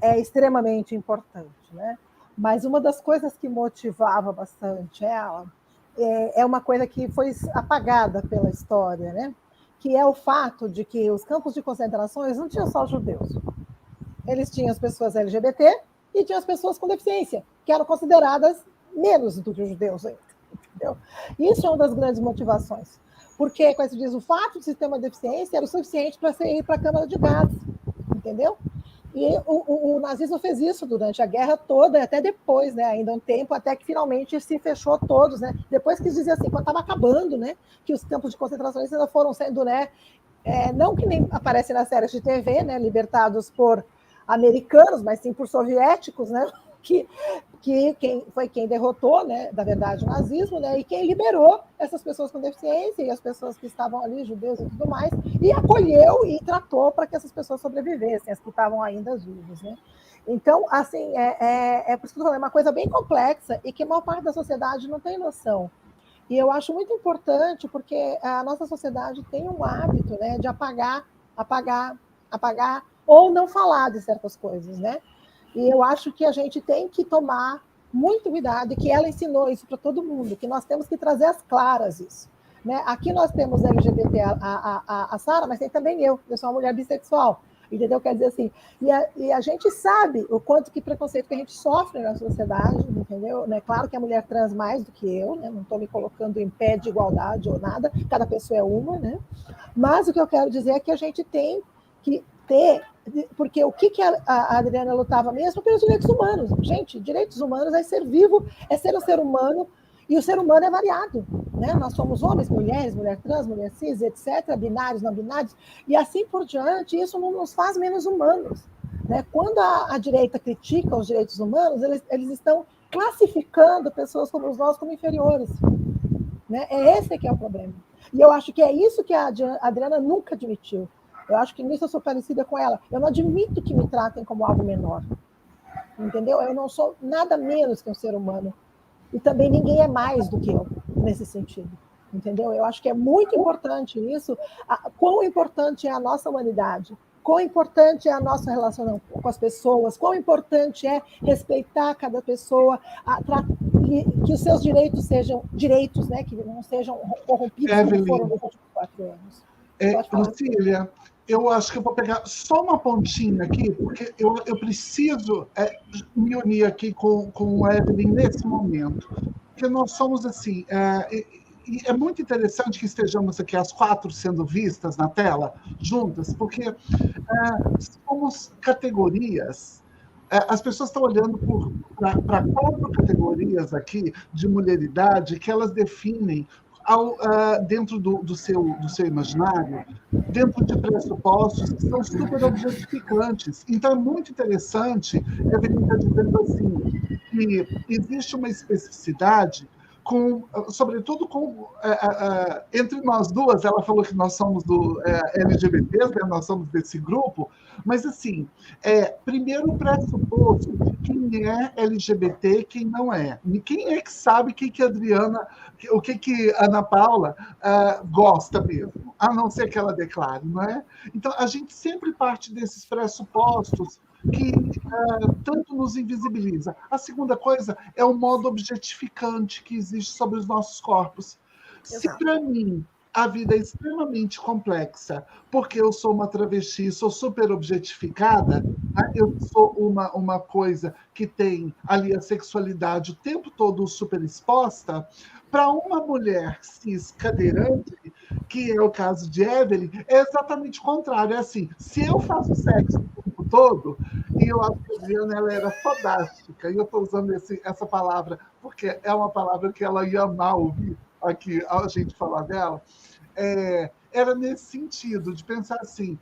é extremamente importante, né? Mas uma das coisas que motivava bastante ela é uma coisa que foi apagada pela história, né? que é o fato de que os campos de concentrações não tinham só judeus. Eles tinham as pessoas LGBT e tinham as pessoas com deficiência, que eram consideradas menos do que os judeus ainda. Entendeu? Isso é uma das grandes motivações. Porque, como se diz, o fato de se ter uma deficiência era o suficiente para você ir para a Câmara de Gás. Entendeu? E o nazismo fez isso durante a guerra toda, até depois, né? Ainda um tempo, até que finalmente se fechou todos, né? Depois que dizia assim, quando estava acabando, né? Que os campos de concentração ainda foram sendo, né? Não que nem aparece nas séries de TV, né? Libertados por americanos, mas sim por soviéticos, né? Que quem derrotou, né, da verdade, o nazismo, né, e quem liberou essas pessoas com deficiência e as pessoas que estavam ali, judeus e tudo mais, e acolheu e tratou para que essas pessoas sobrevivessem, as que estavam ainda vivas, né? Então, assim, por isso que eu falei, é uma coisa bem complexa e que a maior parte da sociedade não tem noção. E eu acho muito importante porque a nossa sociedade tem um hábito, né, de apagar ou não falar de certas coisas, né? E eu acho que a gente tem que tomar muito cuidado, e que ela ensinou isso para todo mundo, que nós temos que trazer às claras isso. Né? Aqui nós temos LGBT, a Sara, mas tem também eu sou uma mulher bissexual, entendeu? Quer dizer assim, e a gente sabe o quanto que preconceito que a gente sofre na sociedade, entendeu? Né? Claro que a mulher trans mais do que eu, né? Não estou me colocando em pé de igualdade ou nada, cada pessoa é uma, né? Mas o que eu quero dizer é que a gente tem que ter, porque o que a Adriana lutava mesmo pelos direitos humanos. Gente, direitos humanos é ser vivo, é ser um ser humano, e o ser humano é variado. Né? Nós somos homens, mulheres, mulher trans, mulher cis, etc., binários, não binários, e assim por diante, isso não nos faz menos humanos. Né? Quando a direita critica os direitos humanos, eles estão classificando pessoas como nós como inferiores. Né? É esse que é o problema. E eu acho que é isso que a Adriana nunca admitiu. Eu acho que nisso eu sou parecida com ela. Eu não admito que me tratem como algo menor. Entendeu? Eu não sou nada menos que um ser humano. E também ninguém é mais do que eu, nesse sentido. Entendeu? Eu acho que é muito importante isso. Quão importante é a nossa humanidade. Quão importante é a nossa relação com as pessoas. Quão importante é respeitar cada pessoa. Que os seus direitos sejam direitos, né? Que não sejam corrompidos como foram nos últimos 4 anos. Lucília, eu acho que eu vou pegar só uma pontinha aqui, porque eu preciso me unir aqui com o Evelyn nesse momento, porque nós somos assim, e é muito interessante que estejamos aqui as 4 sendo vistas na tela, juntas, porque somos categorias. As pessoas estão olhando para 4 categorias aqui de mulheridade que elas definem dentro do seu imaginário, dentro de pressupostos que são super objetificantes. Então, é muito interessante, Evelyn está dizendo assim, que existe uma especificidade, sobretudo entre nós duas. Ela falou que nós somos do LGBTs, né? Nós somos desse grupo, mas assim, primeiro pressuposto de quem é LGBT e quem não é. Quem é que sabe que a Adriana, o que Ana Paula gosta mesmo, a não ser que ela declare, não é? Então, a gente sempre parte desses pressupostos que tanto nos invisibiliza. A segunda coisa é o modo objetificante que existe sobre os nossos corpos. Exato. Se para mim a vida é extremamente complexa, porque eu sou uma travesti, sou super objetificada, eu sou uma coisa que tem ali a sexualidade o tempo todo super exposta, para uma mulher cis cadeirante, que é o caso de Evelyn, é exatamente o contrário. É assim, se eu faço sexo o tempo todo, e eu acho que a Adriana ela era fodástica, e eu estou usando essa palavra porque é uma palavra que ela ia amar ouvir aqui a gente falar dela, era nesse sentido, de pensar assim,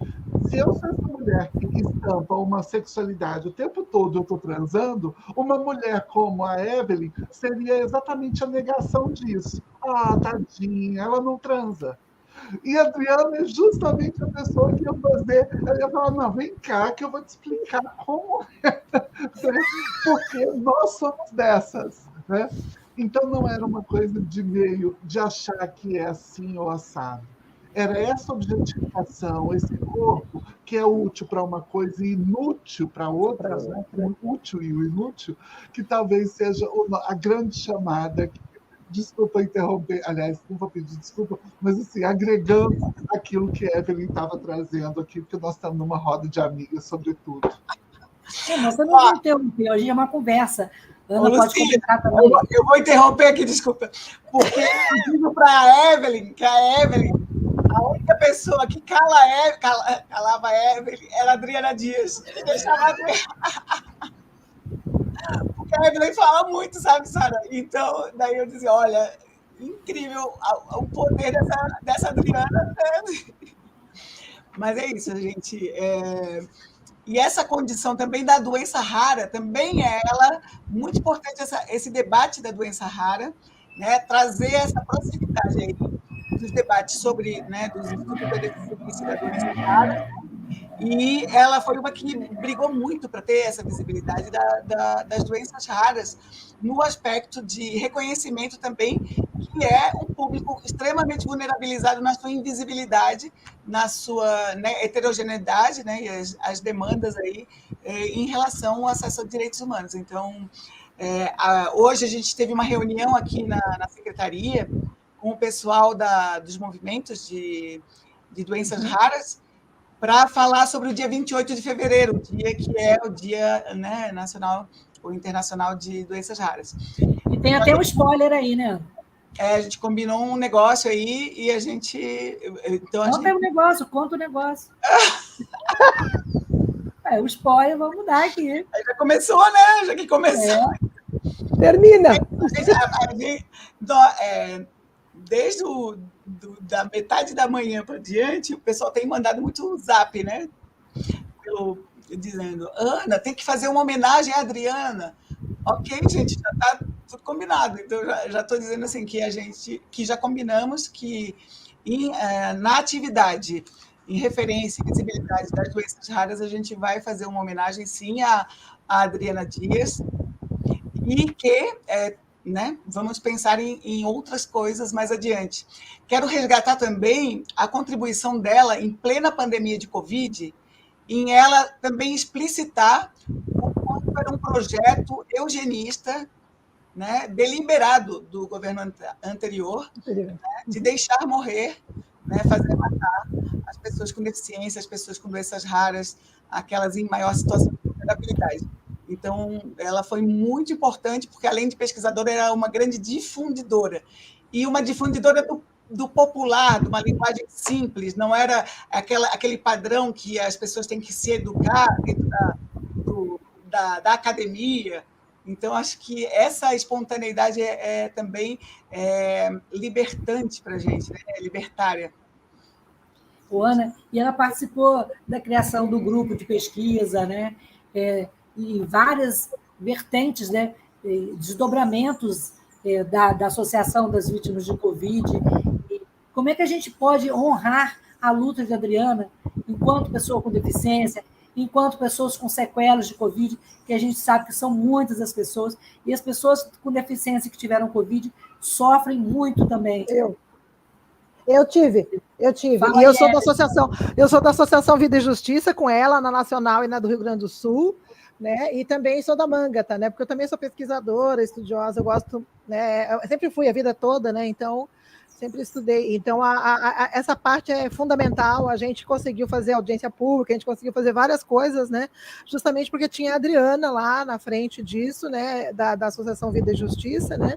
se eu sou essa mulher que estampa uma sexualidade o tempo todo eu estou transando, uma mulher como a Evelyn seria exatamente a negação disso. Ah, tadinha, ela não transa. E a Adriana é justamente a pessoa que ia fazer, ela ia falar, não, vem cá que eu vou te explicar como é, né? Porque nós somos dessas, né? Então não era uma coisa de meio de achar que é assim ou assado. Era essa objetificação, esse corpo que é útil para uma coisa e inútil para outras, né? O útil e o inútil, que talvez seja a grande chamada desculpa interromper, aliás, não vou pedir desculpa, mas assim, agregando aquilo que a Evelyn estava trazendo aqui, porque nós estamos numa roda de amigas, sobretudo. Mas você não vai interromper, hoje é uma conversa. Ana pode comentar também. Eu vou interromper aqui, desculpa, porque eu digo para a Evelyn que a Evelyn, a única pessoa que calava a Evelyn era a Adriana Dias. E deixava a Adriana. Porque a Evelyn fala muito, sabe, Sara? Então, daí eu dizia, olha, incrível o poder dessa Adriana. Né? Mas é isso, gente. E essa condição também da doença rara, também é ela muito importante, esse debate da doença rara, né? Trazer essa proximidade aí dos debates sobre, né, dos estudos da deficiência da doença rara. E ela foi uma que brigou muito para ter essa visibilidade das doenças raras, no aspecto de reconhecimento também, que é um público extremamente vulnerabilizado na sua invisibilidade, na sua, né, heterogeneidade, né, e as demandas aí em relação ao acesso a direitos humanos. Então, hoje a gente teve uma reunião aqui na secretaria com o pessoal dos movimentos de doenças raras, para falar sobre o dia 28 de fevereiro, o dia que é o Dia, né, Nacional ou Internacional de Doenças Raras. E tem até um spoiler aí, né? A gente combinou um negócio aí e a gente... Então, conta o negócio, conta o negócio. O spoiler, vamos dar aqui. Aí já começou, né? Já que começou. Termina! Desde da metade da manhã para diante, o pessoal tem mandado muito zap, né? Dizendo, Ana, tem que fazer uma homenagem à Adriana. Ok, gente, já está tudo combinado. Então, já estou dizendo assim que já combinamos que na atividade em referência e visibilidade das doenças raras, a gente vai fazer uma homenagem, sim, à Adriana Dias, e que... né? Vamos pensar em outras coisas mais adiante. Quero resgatar também a contribuição dela em plena pandemia de Covid, em ela também explicitar o quanto era um projeto eugenista, né, deliberado do governo anterior, né, de deixar morrer, né, fazer matar as pessoas com deficiência, as pessoas com doenças raras, aquelas em maior situação de vulnerabilidade. Então, ela foi muito importante, porque, além de pesquisadora, era uma grande difundidora. E uma difundidora do popular, de uma linguagem simples, não era aquele padrão que as pessoas têm que se educar dentro da academia. Então, acho que essa espontaneidade também libertante para a gente, né? Libertária. Ana, e ela participou da criação do grupo de pesquisa, né? E várias vertentes, né, desdobramentos da Associação das Vítimas de Covid. E como é que a gente pode honrar a luta de Adriana enquanto pessoa com deficiência, enquanto pessoas com sequelas de Covid, que a gente sabe que são muitas as pessoas, e as pessoas com deficiência que tiveram Covid sofrem muito também. Eu tive. Fala, e eu sou da Associação Vida e Justiça, com ela, na Nacional e na do Rio Grande do Sul, né? E também sou da Mangata, né? Porque eu também sou pesquisadora, estudiosa, eu gosto, né? Eu sempre fui a vida toda, né? Então, sempre estudei. Então, essa parte é fundamental. A gente conseguiu fazer audiência pública, a gente conseguiu fazer várias coisas, né? Justamente porque tinha a Adriana lá na frente disso, né? Da Associação Vida e Justiça, né?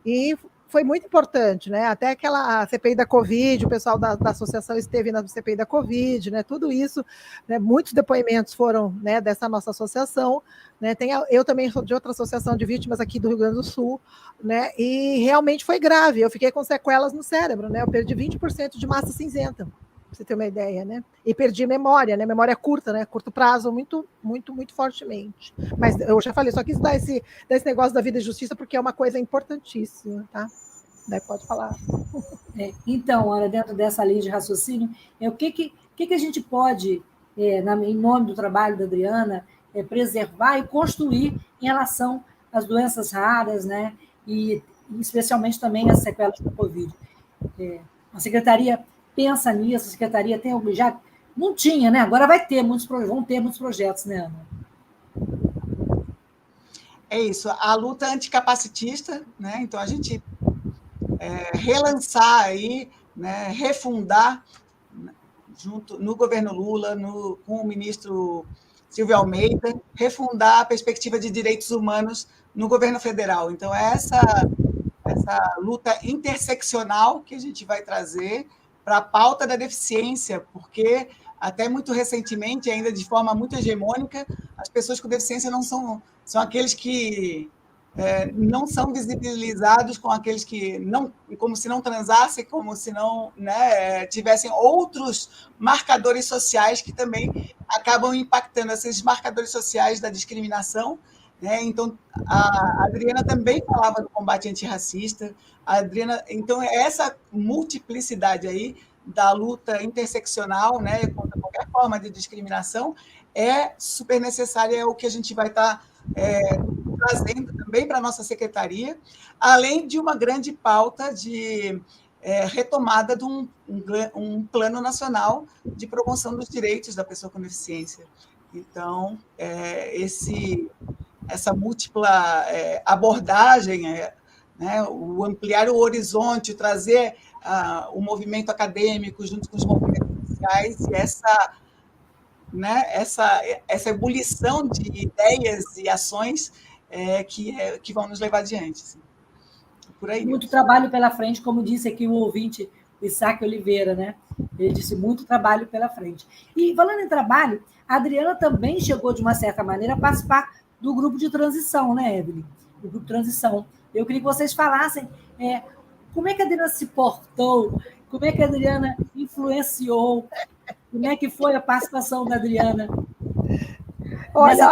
E foi muito importante, né? Até aquela CPI da Covid, o pessoal da associação esteve na CPI da Covid, né? Tudo isso, né? Muitos depoimentos foram, né, dessa nossa associação, né? Eu também sou de outra associação de vítimas aqui do Rio Grande do Sul, né? E realmente foi grave. Eu fiquei com sequelas no cérebro, né? Eu perdi 20% de massa cinzenta, para você ter uma ideia, né? E perdi memória, né? Memória curta, né? Curto prazo, muito, muito, muito fortemente. Mas eu já falei, só quis dar esse negócio da vida e justiça, porque é uma coisa importantíssima, tá? Daí pode falar. Então, Ana, dentro dessa linha de raciocínio, o que a gente pode, em nome do trabalho da Adriana, preservar e construir em relação às doenças raras, né? E especialmente também as sequelas da Covid. A Secretaria pensa nisso, a Secretaria tem já não tinha, né? Agora vão ter muitos projetos, né, Ana? É isso, a luta anticapacitista, né? Então a gente relançar aí, né, refundar junto no governo Lula, com o ministro Silvio Almeida, refundar a perspectiva de direitos humanos no governo federal. Então, é essa luta interseccional que a gente vai trazer para a pauta da deficiência, porque até muito recentemente, ainda de forma muito hegemônica, as pessoas com deficiência não são aqueles que não são visibilizados, com aqueles que não, como se não transassem, como se não, né, tivessem outros marcadores sociais que também acabam impactando esses marcadores sociais da discriminação. Né? Então, a Adriana também falava do combate antirracista. A Adriana, então, essa multiplicidade aí da luta interseccional, né, contra qualquer forma de discriminação é super necessária, é o que a gente vai estar trazendo também para a nossa secretaria, além de uma grande pauta de retomada de um plano nacional de promoção dos direitos da pessoa com deficiência. Então, essa múltipla abordagem, né, o ampliar o horizonte, trazer o movimento acadêmico junto com os movimentos sociais e essa ebulição de ideias e ações que vão nos levar adiante. Assim. Por aí. Muito trabalho pela frente, como disse aqui o ouvinte, o Isaac Oliveira, né? Ele disse muito trabalho pela frente. E falando em trabalho, a Adriana também chegou, de uma certa maneira, a participar do grupo de transição, né, Evelyn? Do grupo de transição. Eu queria que vocês falassem como é que a Adriana se portou, como é que a Adriana influenciou, como é que foi a participação da Adriana. Olha,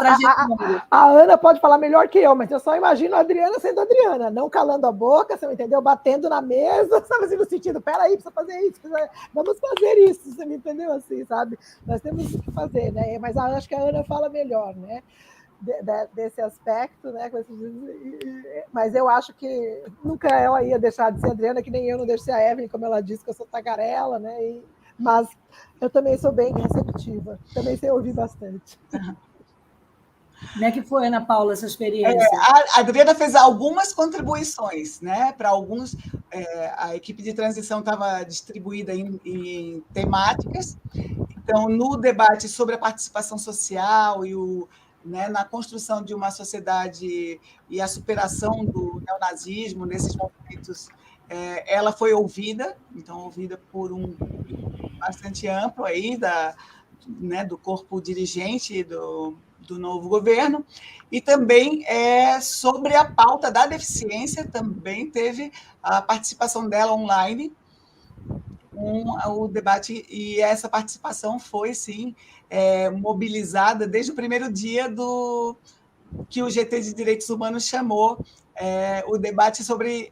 a Ana pode falar melhor que eu, mas eu só imagino a Adriana sendo a Adriana, não calando a boca, você me entendeu? Batendo na mesa, sabe assim, no sentido, peraí, precisa fazer isso, vamos fazer isso, você me entendeu assim, sabe? Nós temos que fazer, né? Mas acho que a Ana fala melhor, né? Desse aspecto, né? Mas eu acho que nunca ela ia deixar de ser a Adriana, que nem eu não deixei a Evelyn, como ela disse, que eu sou tagarela, né? Mas eu também sou bem receptiva, também sei ouvir bastante. Como é que foi, Ana Paula, essa experiência? A Adriana fez algumas contribuições, né? Para alguns, a equipe de transição estava distribuída em temáticas. Então, no debate sobre a participação social e na construção de uma sociedade e a superação do neonazismo nesses momentos, ela foi ouvida, então ouvida por um público bastante amplo aí do corpo dirigente do novo governo, e também sobre a pauta da deficiência, também teve a participação dela online, o debate, e essa participação foi, sim, mobilizada desde o primeiro dia que o GT de Direitos Humanos chamou o debate sobre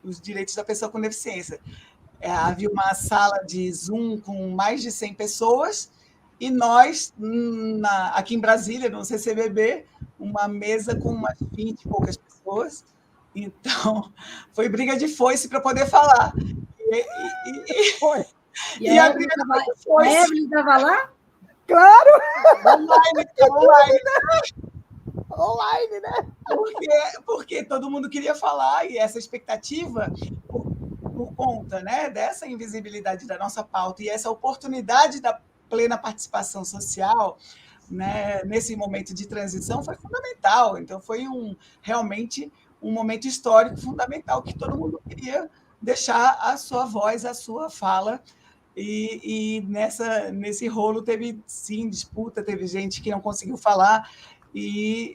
os direitos da pessoa com deficiência. Havia uma sala de Zoom com mais de 100 pessoas, e nós, aqui em Brasília, no CCBB, uma mesa com umas 20 e poucas pessoas. Então, foi briga de foice para poder falar. E a Evelyn estava lá? Claro! Online, né? Porque todo mundo queria falar, e essa expectativa, por conta, né, dessa invisibilidade da nossa pauta e essa oportunidade da plena participação social, né, nesse momento de transição, foi fundamental. Então, foi realmente um momento histórico fundamental, que todo mundo queria deixar a sua voz, a sua fala, e nesse rolo teve, sim, disputa, teve gente que não conseguiu falar,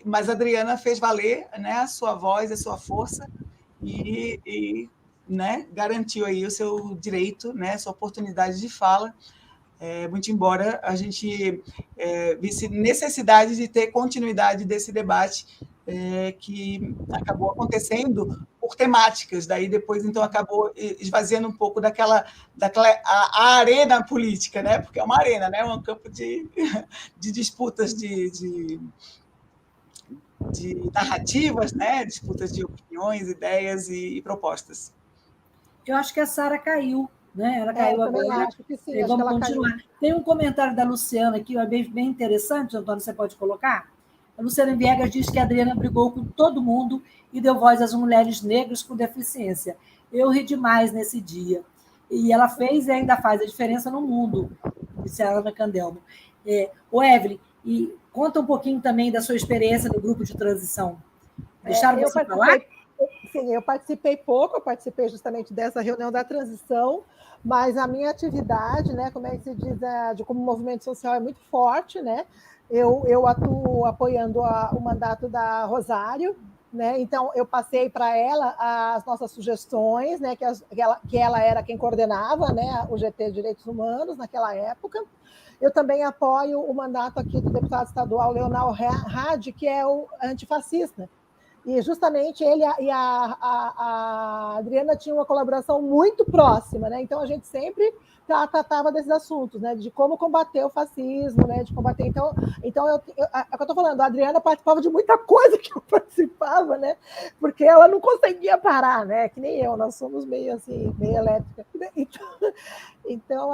mas a Adriana fez valer, né, a sua voz, a sua força, e né, garantiu aí o seu direito, né, a sua oportunidade de fala, muito embora a gente visse necessidade de ter continuidade desse debate, que acabou acontecendo por temáticas, daí depois então acabou esvaziando um pouco daquela a arena política, né? Porque é uma arena, né? Um campo de disputas de narrativas, né? Disputas de opiniões, ideias e propostas. Eu acho que a Sara caiu, né? Ela caiu agora. Acho que sim, vamos continuar. Caiu. Tem um comentário da Luciana aqui, bem interessante, Antônio, você pode colocar? A Luciana Viegas diz que a Adriana brigou com todo mundo e deu voz às mulheres negras com deficiência. Eu ri demais nesse dia. E ela fez e ainda faz a diferença no mundo, disse a Ana Candelmo. Evelyn, e conta um pouquinho também da sua experiência no grupo de transição. Deixaram você falar? Sim, eu participei pouco, eu participei justamente dessa reunião da transição, mas a minha atividade, né, como é que se diz, como movimento social é muito forte, né? Eu atuo apoiando o mandato da Rosário, né? Então eu passei para ela as nossas sugestões, né, que ela era quem coordenava, né, o GT de Direitos Humanos naquela época. Eu também apoio o mandato aqui do deputado estadual Leonel Hadi, que é o antifascista. E justamente ele e a Adriana tinham uma colaboração muito próxima, né? Então a gente sempre tratava desses assuntos, né? De como combater o fascismo, né? De combater. Então é o que eu estou falando, a Adriana participava de muita coisa que eu participava, né? Porque ela não conseguia parar, né? Que nem eu, nós somos meio assim, meio elétrica. Então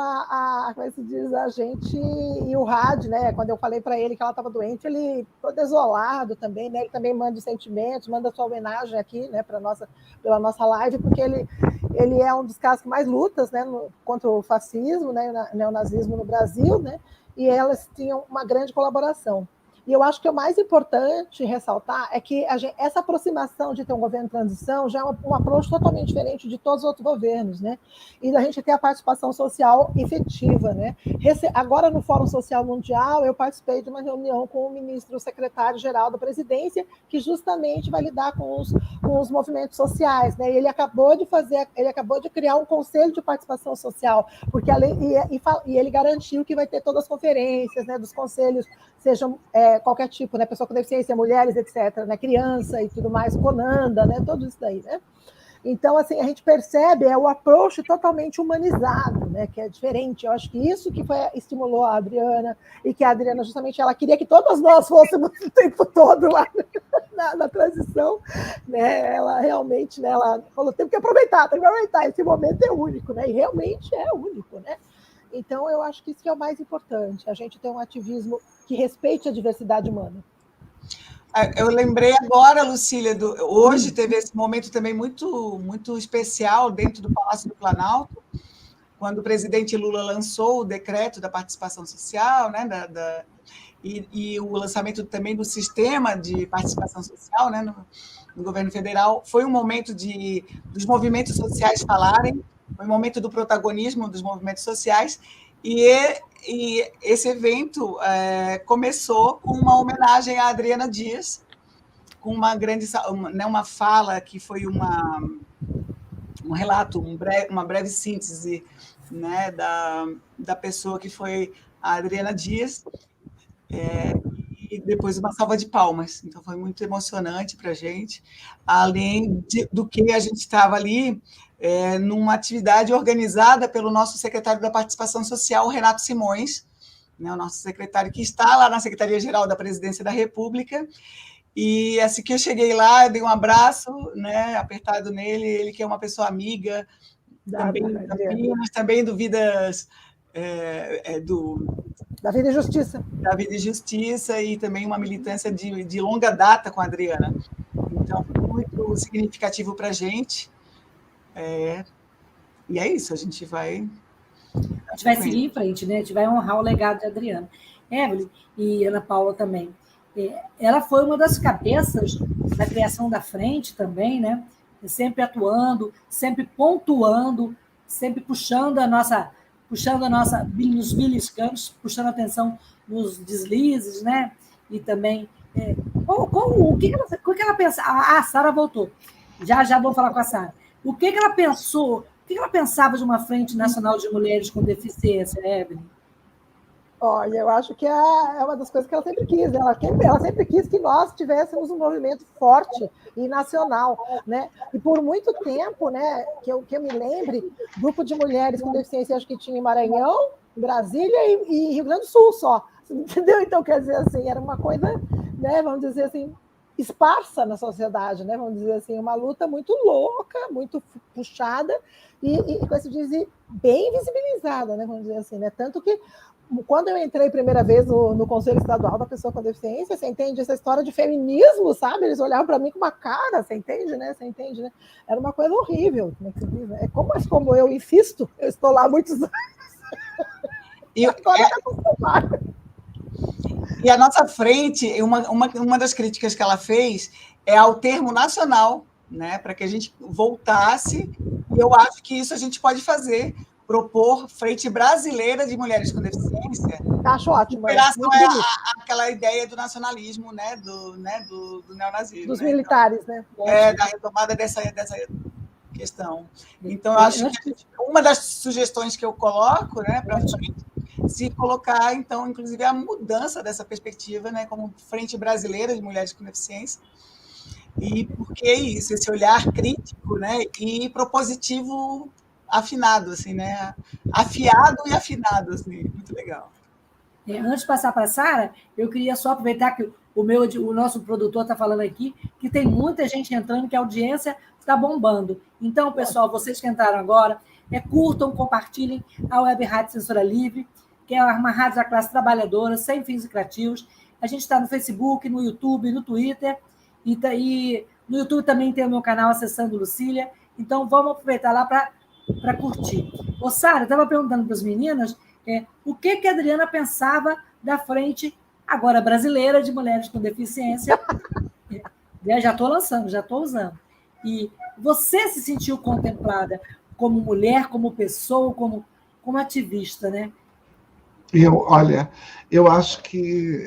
como é que se diz, a gente e o Hadi, né? Quando eu falei para ele que ela estava doente, ele ficou desolado também, né? Ele também manda os sentimentos, manda sua homenagem aqui, né? Pela nossa live, porque ele é um dos casos que mais lutas, né? Contra o fascismo, né? O neonazismo no Brasil, né? E elas tinham uma grande colaboração. E eu acho que o mais importante ressaltar é que essa aproximação de ter um governo de transição já é um approach totalmente diferente de todos os outros governos, né? E da gente ter a participação social efetiva, né? Agora, no Fórum Social Mundial, eu participei de uma reunião com o ministro secretário-geral da presidência, que justamente vai lidar com os movimentos sociais, né? E ele acabou de criar um conselho de participação social, porque e ele garantiu que vai ter todas as conferências, né, dos conselhos, sejam qualquer tipo, né, pessoa com deficiência, mulheres, etc., né, criança e tudo mais, CONANDA, né, tudo isso daí, né? Então, assim, a gente percebe o approach totalmente humanizado, né, que é diferente. Eu acho que isso que estimulou a Adriana, e que a Adriana, justamente, ela queria que todas nós fôssemos o tempo todo lá na transição, né? Ela realmente, né, ela falou, tem que aproveitar, esse momento é único, né? E realmente é único, né? Então, eu acho que isso que é o mais importante, a gente ter um ativismo que respeite a diversidade humana. Eu lembrei agora, Lucília, hoje teve esse momento também muito, muito especial dentro do Palácio do Planalto, quando o presidente Lula lançou o decreto da participação social, né, e o lançamento também do sistema de participação social, né, no governo federal. Foi um momento dos movimentos sociais falarem, foi um momento do protagonismo dos movimentos sociais, e esse evento começou com uma homenagem à Adriana Dias, com uma fala que foi um relato, uma breve síntese, né, da pessoa que foi a Adriana Dias, e depois uma salva de palmas. Então, foi muito emocionante para a gente, além do que a gente estava ali numa atividade organizada pelo nosso secretário da Participação Social, Renato Simões, né, o nosso secretário que está lá na Secretaria-Geral da Presidência da República. E assim que eu cheguei lá, eu dei um abraço, né, apertado nele, ele que é uma pessoa amiga, também do Vidas... Da Vida e Justiça. Da Vida e Justiça, e também uma militância de longa data com a Adriana. Então, foi muito significativo para a gente. E é isso, a gente vai seguir em frente, né? A gente vai honrar o legado de Adriana. Evelyn e Ana Paula também. Ela foi uma das cabeças da criação da frente também, né? Sempre atuando, sempre pontuando, sempre puxando a nossa nos beliscamos, puxando a atenção nos deslizes, né? E também o que ela pensa? A Sara voltou. Já vou falar com a Sara. O que ela pensou? O que ela pensava de uma Frente Nacional de Mulheres com Deficiência, Evelyn? Olha, eu acho que é uma das coisas que ela sempre quis. Ela sempre quis que nós tivéssemos um movimento forte e nacional, né? E por muito tempo, né, que eu me lembre, grupo de mulheres com deficiência, acho que tinha em Maranhão, em Brasília e Rio Grande do Sul só, entendeu? Então, quer dizer assim, era uma coisa, né, vamos dizer assim, esparsa na sociedade, né? Vamos dizer assim, uma luta muito louca, muito puxada e com esse dizer, bem visibilizada, né? Vamos dizer assim, né? Tanto que quando eu entrei primeira vez no Conselho Estadual da Pessoa com Deficiência, você entende essa história de feminismo, sabe? Eles olhavam para mim com uma cara, você entende, né? Era uma coisa horrível, como é que se diz? Como eu insisto, eu estou lá há muitos anos. E a nossa frente, uma das críticas que ela fez é ao termo nacional, né? Para que a gente voltasse, e eu acho que isso a gente pode fazer, propor Frente Brasileira de Mulheres com Deficiência. Acho ótimo. Operação aquela ideia do nacionalismo, né? Do neonazismo. Dos militares, né? Da retomada dessa questão. Então, eu acho que uma das sugestões que eu coloco, né, para se colocar, então, inclusive, a mudança dessa perspectiva, né, como Frente Brasileira de Mulheres com Deficiência. E por que isso? Esse olhar crítico, né, e propositivo afinado, assim, né? Afiado e afinado, assim, muito legal. Antes de passar para a Sara, eu queria só aproveitar que o nosso produtor está falando aqui que tem muita gente entrando, que a audiência está bombando. Então, pessoal, vocês que entraram agora, curtam, compartilhem a Web Rádio Censura Livre, que é uma rádio da classe trabalhadora, sem fins lucrativos. A gente está no Facebook, no YouTube, no Twitter, e no YouTube também tem o meu canal Acessando Lucília. Então, vamos aproveitar lá para curtir. Ô, Sara, eu estava perguntando para as meninas o que a Adriana pensava da Frente agora brasileira de Mulheres com Deficiência. Já estou lançando, já estou usando. E você se sentiu contemplada como mulher, como pessoa, como ativista, né? Eu acho que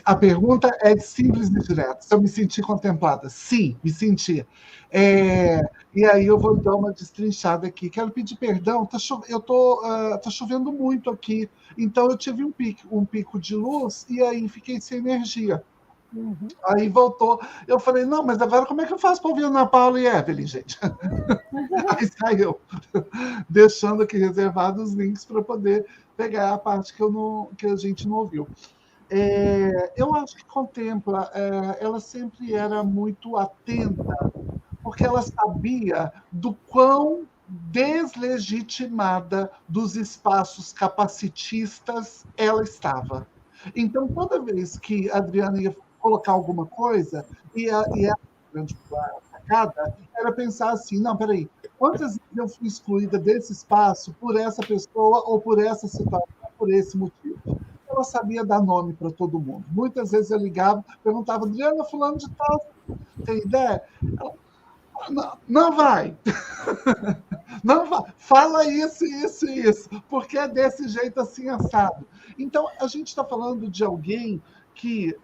a pergunta é simples e direta. Se eu me senti contemplada? Sim, me senti. E aí eu vou dar uma destrinchada aqui. Quero pedir perdão, tá chovendo muito aqui, então eu tive um pico de luz e aí fiquei sem energia. Uhum. Aí voltou. Eu falei, não, mas agora como é que eu faço para ouvir Ana Paula e Evelyn, gente? Aí saiu, deixando aqui reservados os links para poder pegar a parte que a gente não ouviu. Eu acho que contempla, ela sempre era muito atenta, porque ela sabia do quão deslegitimada dos espaços capacitistas ela estava. Então, toda vez que a Adriana ia colocar alguma coisa, e a grande sacada era pensar assim, não, peraí, quantas vezes eu fui excluída desse espaço por essa pessoa ou por essa situação, por esse motivo? Ela sabia dar nome para todo mundo. Muitas vezes eu ligava, perguntava, Adriana, fulano de tal, tem ideia? Ela, não vai. Não vai. Fala isso, porque é desse jeito assim, assado. Então, a gente está falando de alguém que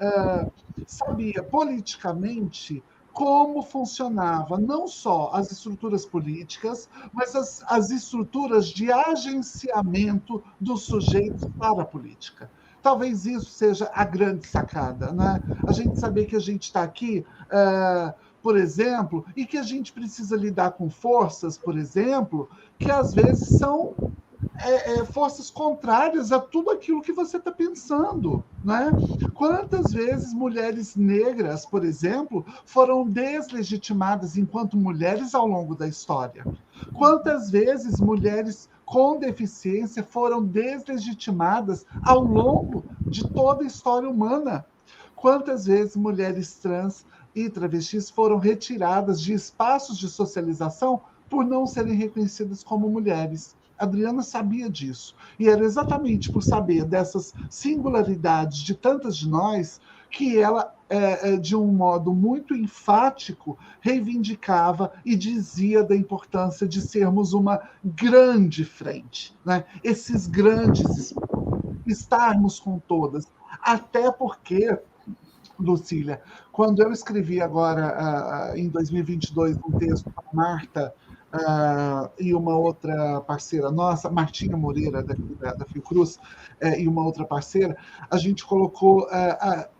sabia politicamente como funcionava não só as estruturas políticas, mas as estruturas de agenciamento dos sujeitos para a política. Talvez isso seja a grande sacada, né? A gente saber que a gente está aqui, por exemplo, e que a gente precisa lidar com forças, por exemplo, que às vezes são forças contrárias a tudo aquilo que você está pensando, né? Quantas vezes mulheres negras, por exemplo, foram deslegitimadas enquanto mulheres ao longo da história? Quantas vezes mulheres com deficiência foram deslegitimadas ao longo de toda a história humana? Quantas vezes mulheres trans e travestis foram retiradas de espaços de socialização por não serem reconhecidas como mulheres? A Adriana sabia disso. E era exatamente por saber dessas singularidades de tantas de nós que ela, de um modo muito enfático, reivindicava e dizia da importância de sermos uma grande frente, né? Esses grandes, estarmos com todas. Até porque, Lucília, quando eu escrevi agora, em 2022, um texto para Marta, e uma outra parceira nossa, Martinha Moreira, da Fiocruz, e uma outra parceira, a gente colocou,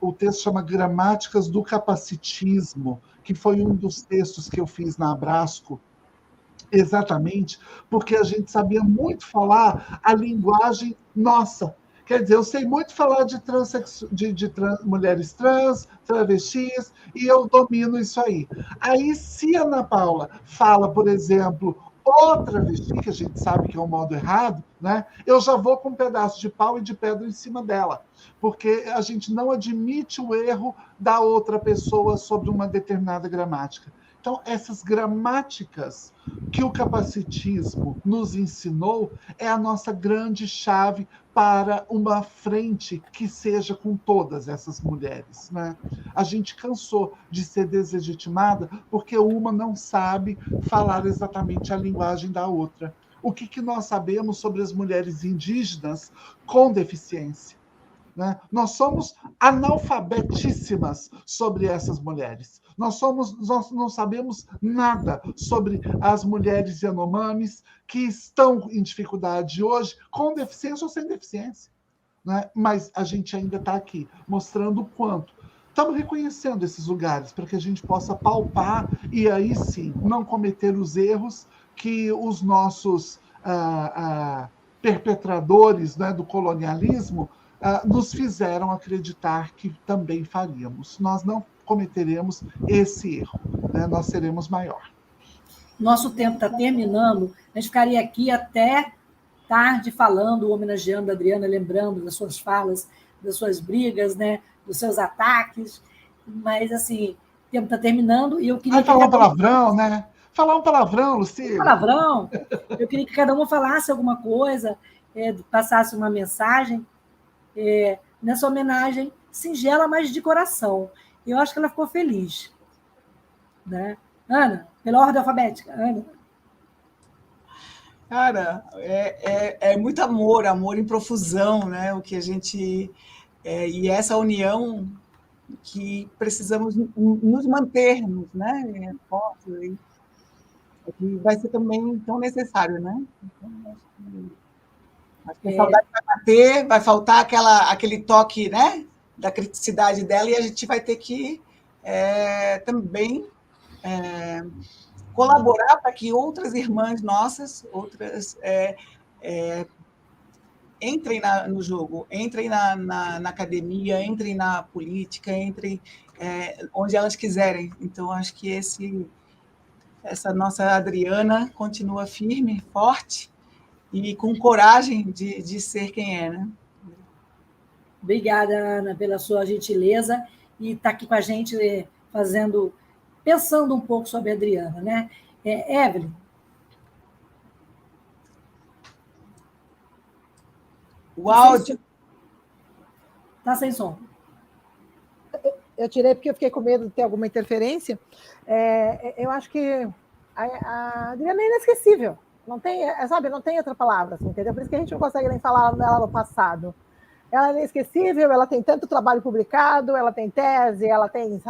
o texto chama Gramáticas do Capacitismo, que foi um dos textos que eu fiz na Abrasco, exatamente porque a gente sabia muito falar a linguagem nossa. Quer dizer, eu sei muito falar de mulheres trans, travestis, e eu domino isso aí. Aí, se a Ana Paula fala, por exemplo, ou travesti, que a gente sabe que é um modo errado, né? Eu já vou com um pedaço de pau e de pedra em cima dela, porque a gente não admite o erro da outra pessoa sobre uma determinada gramática. Então, essas gramáticas que o capacitismo nos ensinou é a nossa grande chave para uma frente que seja com todas essas mulheres, né? A gente cansou de ser deslegitimada porque uma não sabe falar exatamente a linguagem da outra. O que nós sabemos sobre as mulheres indígenas com deficiência? Né? Nós somos analfabetíssimas sobre essas mulheres. Nós não sabemos nada sobre as mulheres Yanomamis que estão em dificuldade hoje, com deficiência ou sem deficiência. Né? Mas a gente ainda está aqui, mostrando o quanto. Estamos reconhecendo esses lugares para que a gente possa palpar e aí sim não cometer os erros que os nossos perpetradores, né, do colonialismo nos fizeram acreditar que também faríamos. Nós não cometeremos esse erro, né? Nós seremos maior. Nosso tempo está terminando, a gente ficaria aqui até tarde falando, homenageando a Adriana, lembrando das suas falas, das suas brigas, né? Dos seus ataques, mas assim, o tempo está terminando e eu queria... falar um palavrão, né? Falar um palavrão, Lucília. Palavrão? Eu queria que cada uma falasse alguma coisa, passasse uma mensagem, nessa homenagem singela, mas de coração. Eu acho que ela ficou feliz. Né? Ana, pela ordem alfabética. Ana. Cara, é muito amor, amor em profusão, né? O que a gente... e essa união que precisamos nos mantermos, né? Forte, que vai ser também tão necessário, né? Então, acho que a saudade vai bater, vai faltar aquele toque, né, da criticidade dela, e a gente vai ter que também colaborar para que outras irmãs nossas, entrem no jogo, entrem na academia, entrem na política, entrem onde elas quiserem. Então, acho que essa nossa Adriana continua firme, forte, e com coragem de ser quem é, né? Obrigada, Ana, pela sua gentileza e estar aqui com a gente pensando um pouco sobre a Adriana, né? Evelyn. O áudio... Está sem som. Eu tirei porque eu fiquei com medo de ter alguma interferência. Eu acho que a Adriana é inesquecível. Não tem, não tem outra palavra, assim, entendeu? Por isso que a gente não consegue nem falar dela no passado. Ela é inesquecível, ela tem tanto trabalho publicado, ela tem tese, ela tem,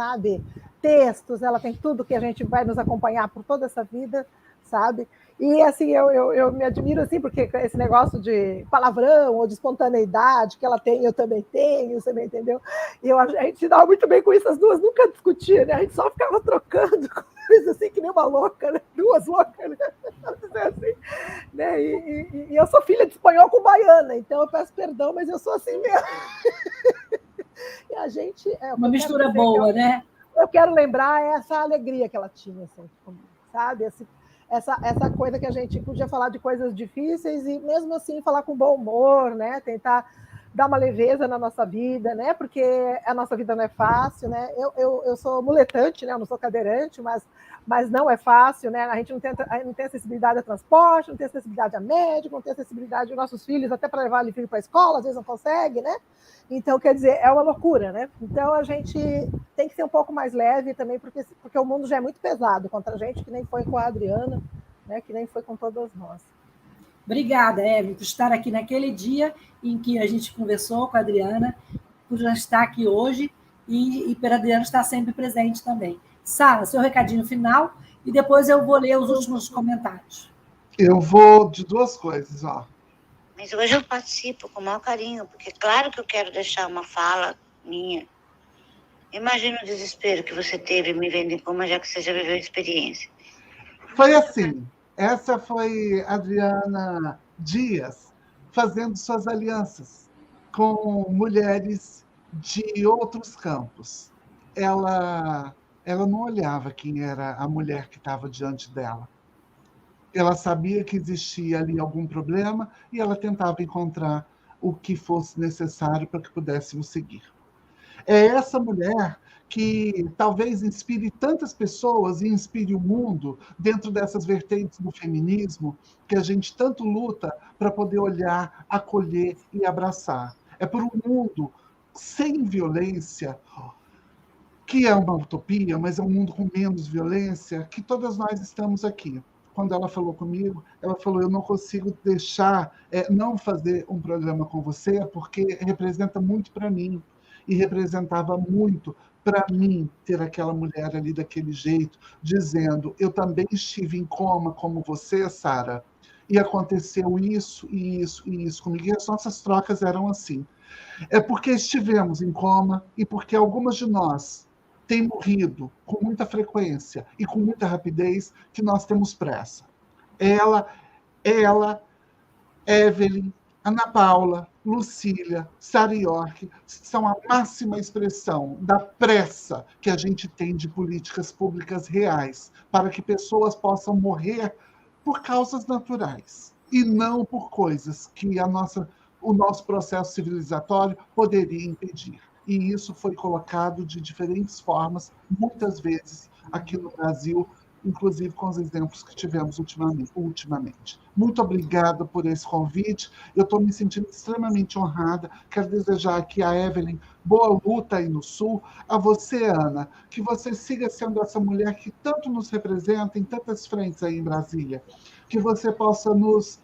textos, ela tem tudo que a gente vai nos acompanhar por toda essa vida, sabe? E, assim, eu me admiro, assim, porque esse negócio de palavrão ou de espontaneidade que ela tem, eu também tenho, você me entendeu? E a gente se dava muito bem com isso, as duas nunca discutiam, né? A gente só ficava trocando coisas assim, que nem uma louca, né? Duas loucas, né? Assim, né? E eu sou filha de espanhol com baiana, então eu peço perdão, mas eu sou assim mesmo. E a gente... uma mistura boa, né? Eu quero lembrar essa alegria que ela tinha, assim, sabe? Essa coisa que a gente podia falar de coisas difíceis e, mesmo assim, falar com bom humor, né? Tentar dar uma leveza na nossa vida, né? Porque a nossa vida não é fácil, né? Eu sou muletante, né? Eu não sou cadeirante, mas não é fácil, né? A gente não tem acessibilidade a transporte, não tem acessibilidade a médico, não tem acessibilidade aos nossos filhos, até para levar o filho para a escola, às vezes não consegue, né? Então, quer dizer, é uma loucura, né? Então, a gente tem que ser um pouco mais leve também, porque o mundo já é muito pesado contra a gente, que nem foi com a Adriana, né? Que nem foi com todas nós. Obrigada, Evelyn, por estar aqui naquele dia em que a gente conversou com a Adriana, por já estar aqui hoje e pela Adriana estar sempre presente também. Sara, seu recadinho final e depois eu vou ler os últimos comentários. Eu vou de duas coisas, ó. Mas hoje eu participo com o maior carinho, porque claro que eu quero deixar uma fala minha. Imagina o desespero que você teve me vendo em coma, já que você já viveu a experiência. Foi assim, essa foi Adriana Dias fazendo suas alianças com mulheres de outros campos. Ela não olhava quem era a mulher que estava diante dela. Ela sabia que existia ali algum problema e ela tentava encontrar o que fosse necessário para que pudéssemos seguir. É essa mulher que talvez inspire tantas pessoas e inspire o mundo dentro dessas vertentes do feminismo que a gente tanto luta para poder olhar, acolher e abraçar. É por um mundo sem violência, que é uma utopia, mas é um mundo com menos violência, que todas nós estamos aqui. Quando ela falou comigo, ela falou, eu não consigo deixar, não fazer um programa com você, porque representa muito para mim, e representava muito para mim ter aquela mulher ali daquele jeito, dizendo, eu também estive em coma como você, Sara, e aconteceu isso, e isso, e isso comigo, e as nossas trocas eram assim. É porque estivemos em coma, e porque algumas de nós têm morrido com muita frequência e com muita rapidez, que nós temos pressa. Ela, Evelyn, Ana Paula, Lucília, Sara York, são a máxima expressão da pressa que a gente tem de políticas públicas reais, para que pessoas possam morrer por causas naturais, e não por coisas que o nosso processo civilizatório poderia impedir. E isso foi colocado de diferentes formas, muitas vezes aqui no Brasil, inclusive com os exemplos que tivemos ultimamente. Muito obrigada por esse convite. Eu estou me sentindo extremamente honrada. Quero desejar aqui a Evelyn boa luta aí no Sul. A você, Ana, que você siga sendo essa mulher que tanto nos representa em tantas frentes aí em Brasília. Que você possa nos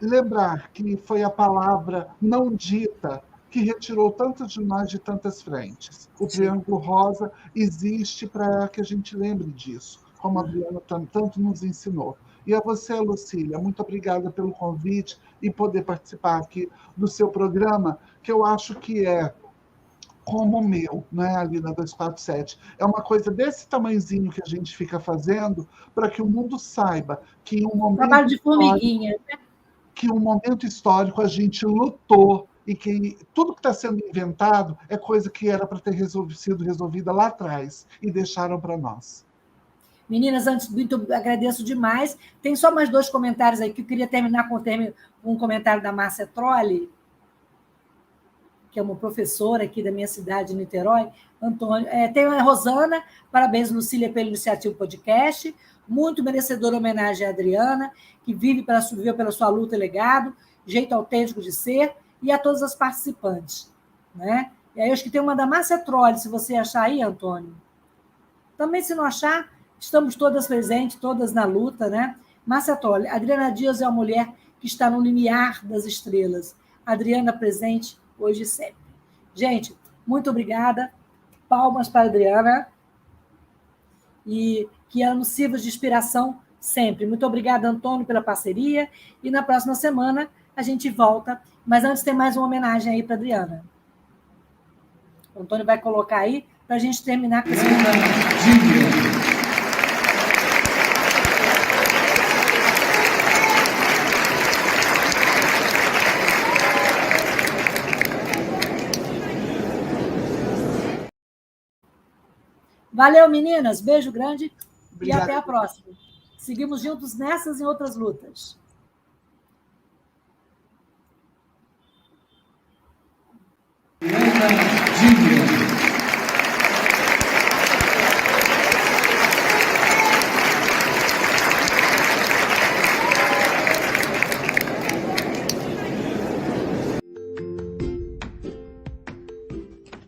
lembrar que foi a palavra não dita que retirou tantos de nós de tantas frentes. O Triângulo Rosa existe para que a gente lembre disso, como a Adriana tanto nos ensinou. E a você, Lucília, muito obrigada pelo convite e poder participar aqui do seu programa, que eu acho que é como o meu, né, ali na 247. É uma coisa desse tamanhozinho que a gente fica fazendo para que o mundo saiba que em um momento trabalho de formiguinha, né? Que um momento histórico a gente lutou e que tudo que está sendo inventado é coisa que era para ter sido resolvida lá atrás e deixaram para nós. Meninas, antes muito agradeço demais. Tem só mais 2 comentários aí que eu queria terminar com um comentário da Márcia Trolli, que é uma professora aqui da minha cidade, Niterói. Antônio, tem a Rosana, parabéns, Lucília, pela iniciativa podcast, muito merecedora homenagem à Adriana, que viveu pela sua luta e legado, jeito autêntico de ser, e a todas as participantes. Né? E aí, eu acho que tem uma da Márcia Trolli, se você achar aí, Antônio. Também, se não achar, estamos todas presentes, todas na luta. Né? Márcia Trolli, Adriana Dias é uma mulher que está no limiar das estrelas. Adriana presente, hoje e sempre. Gente, muito obrigada. Palmas para a Adriana. E que ela nos sirva de inspiração sempre. Muito obrigada, Antônio, pela parceria. E na próxima semana a gente volta. Mas antes tem mais uma homenagem aí para a Adriana. O Antônio vai colocar aí para a gente terminar com esse momento. Valeu, meninas. Beijo grande. Obrigada. E até a próxima. Seguimos juntos nessas e outras lutas.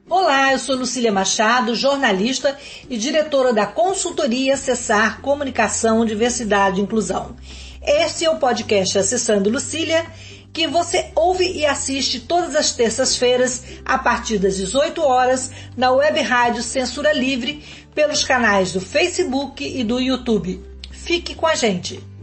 Olá, eu sou Lucília Machado, jornalista e diretora da consultoria Acessar Comunicação, Diversidade e Inclusão. Este é o podcast Acessando Lucília, que você ouve e assiste todas as terças-feiras, a partir das 18 horas, na Web Rádio Censura Livre, pelos canais do Facebook e do YouTube. Fique com a gente!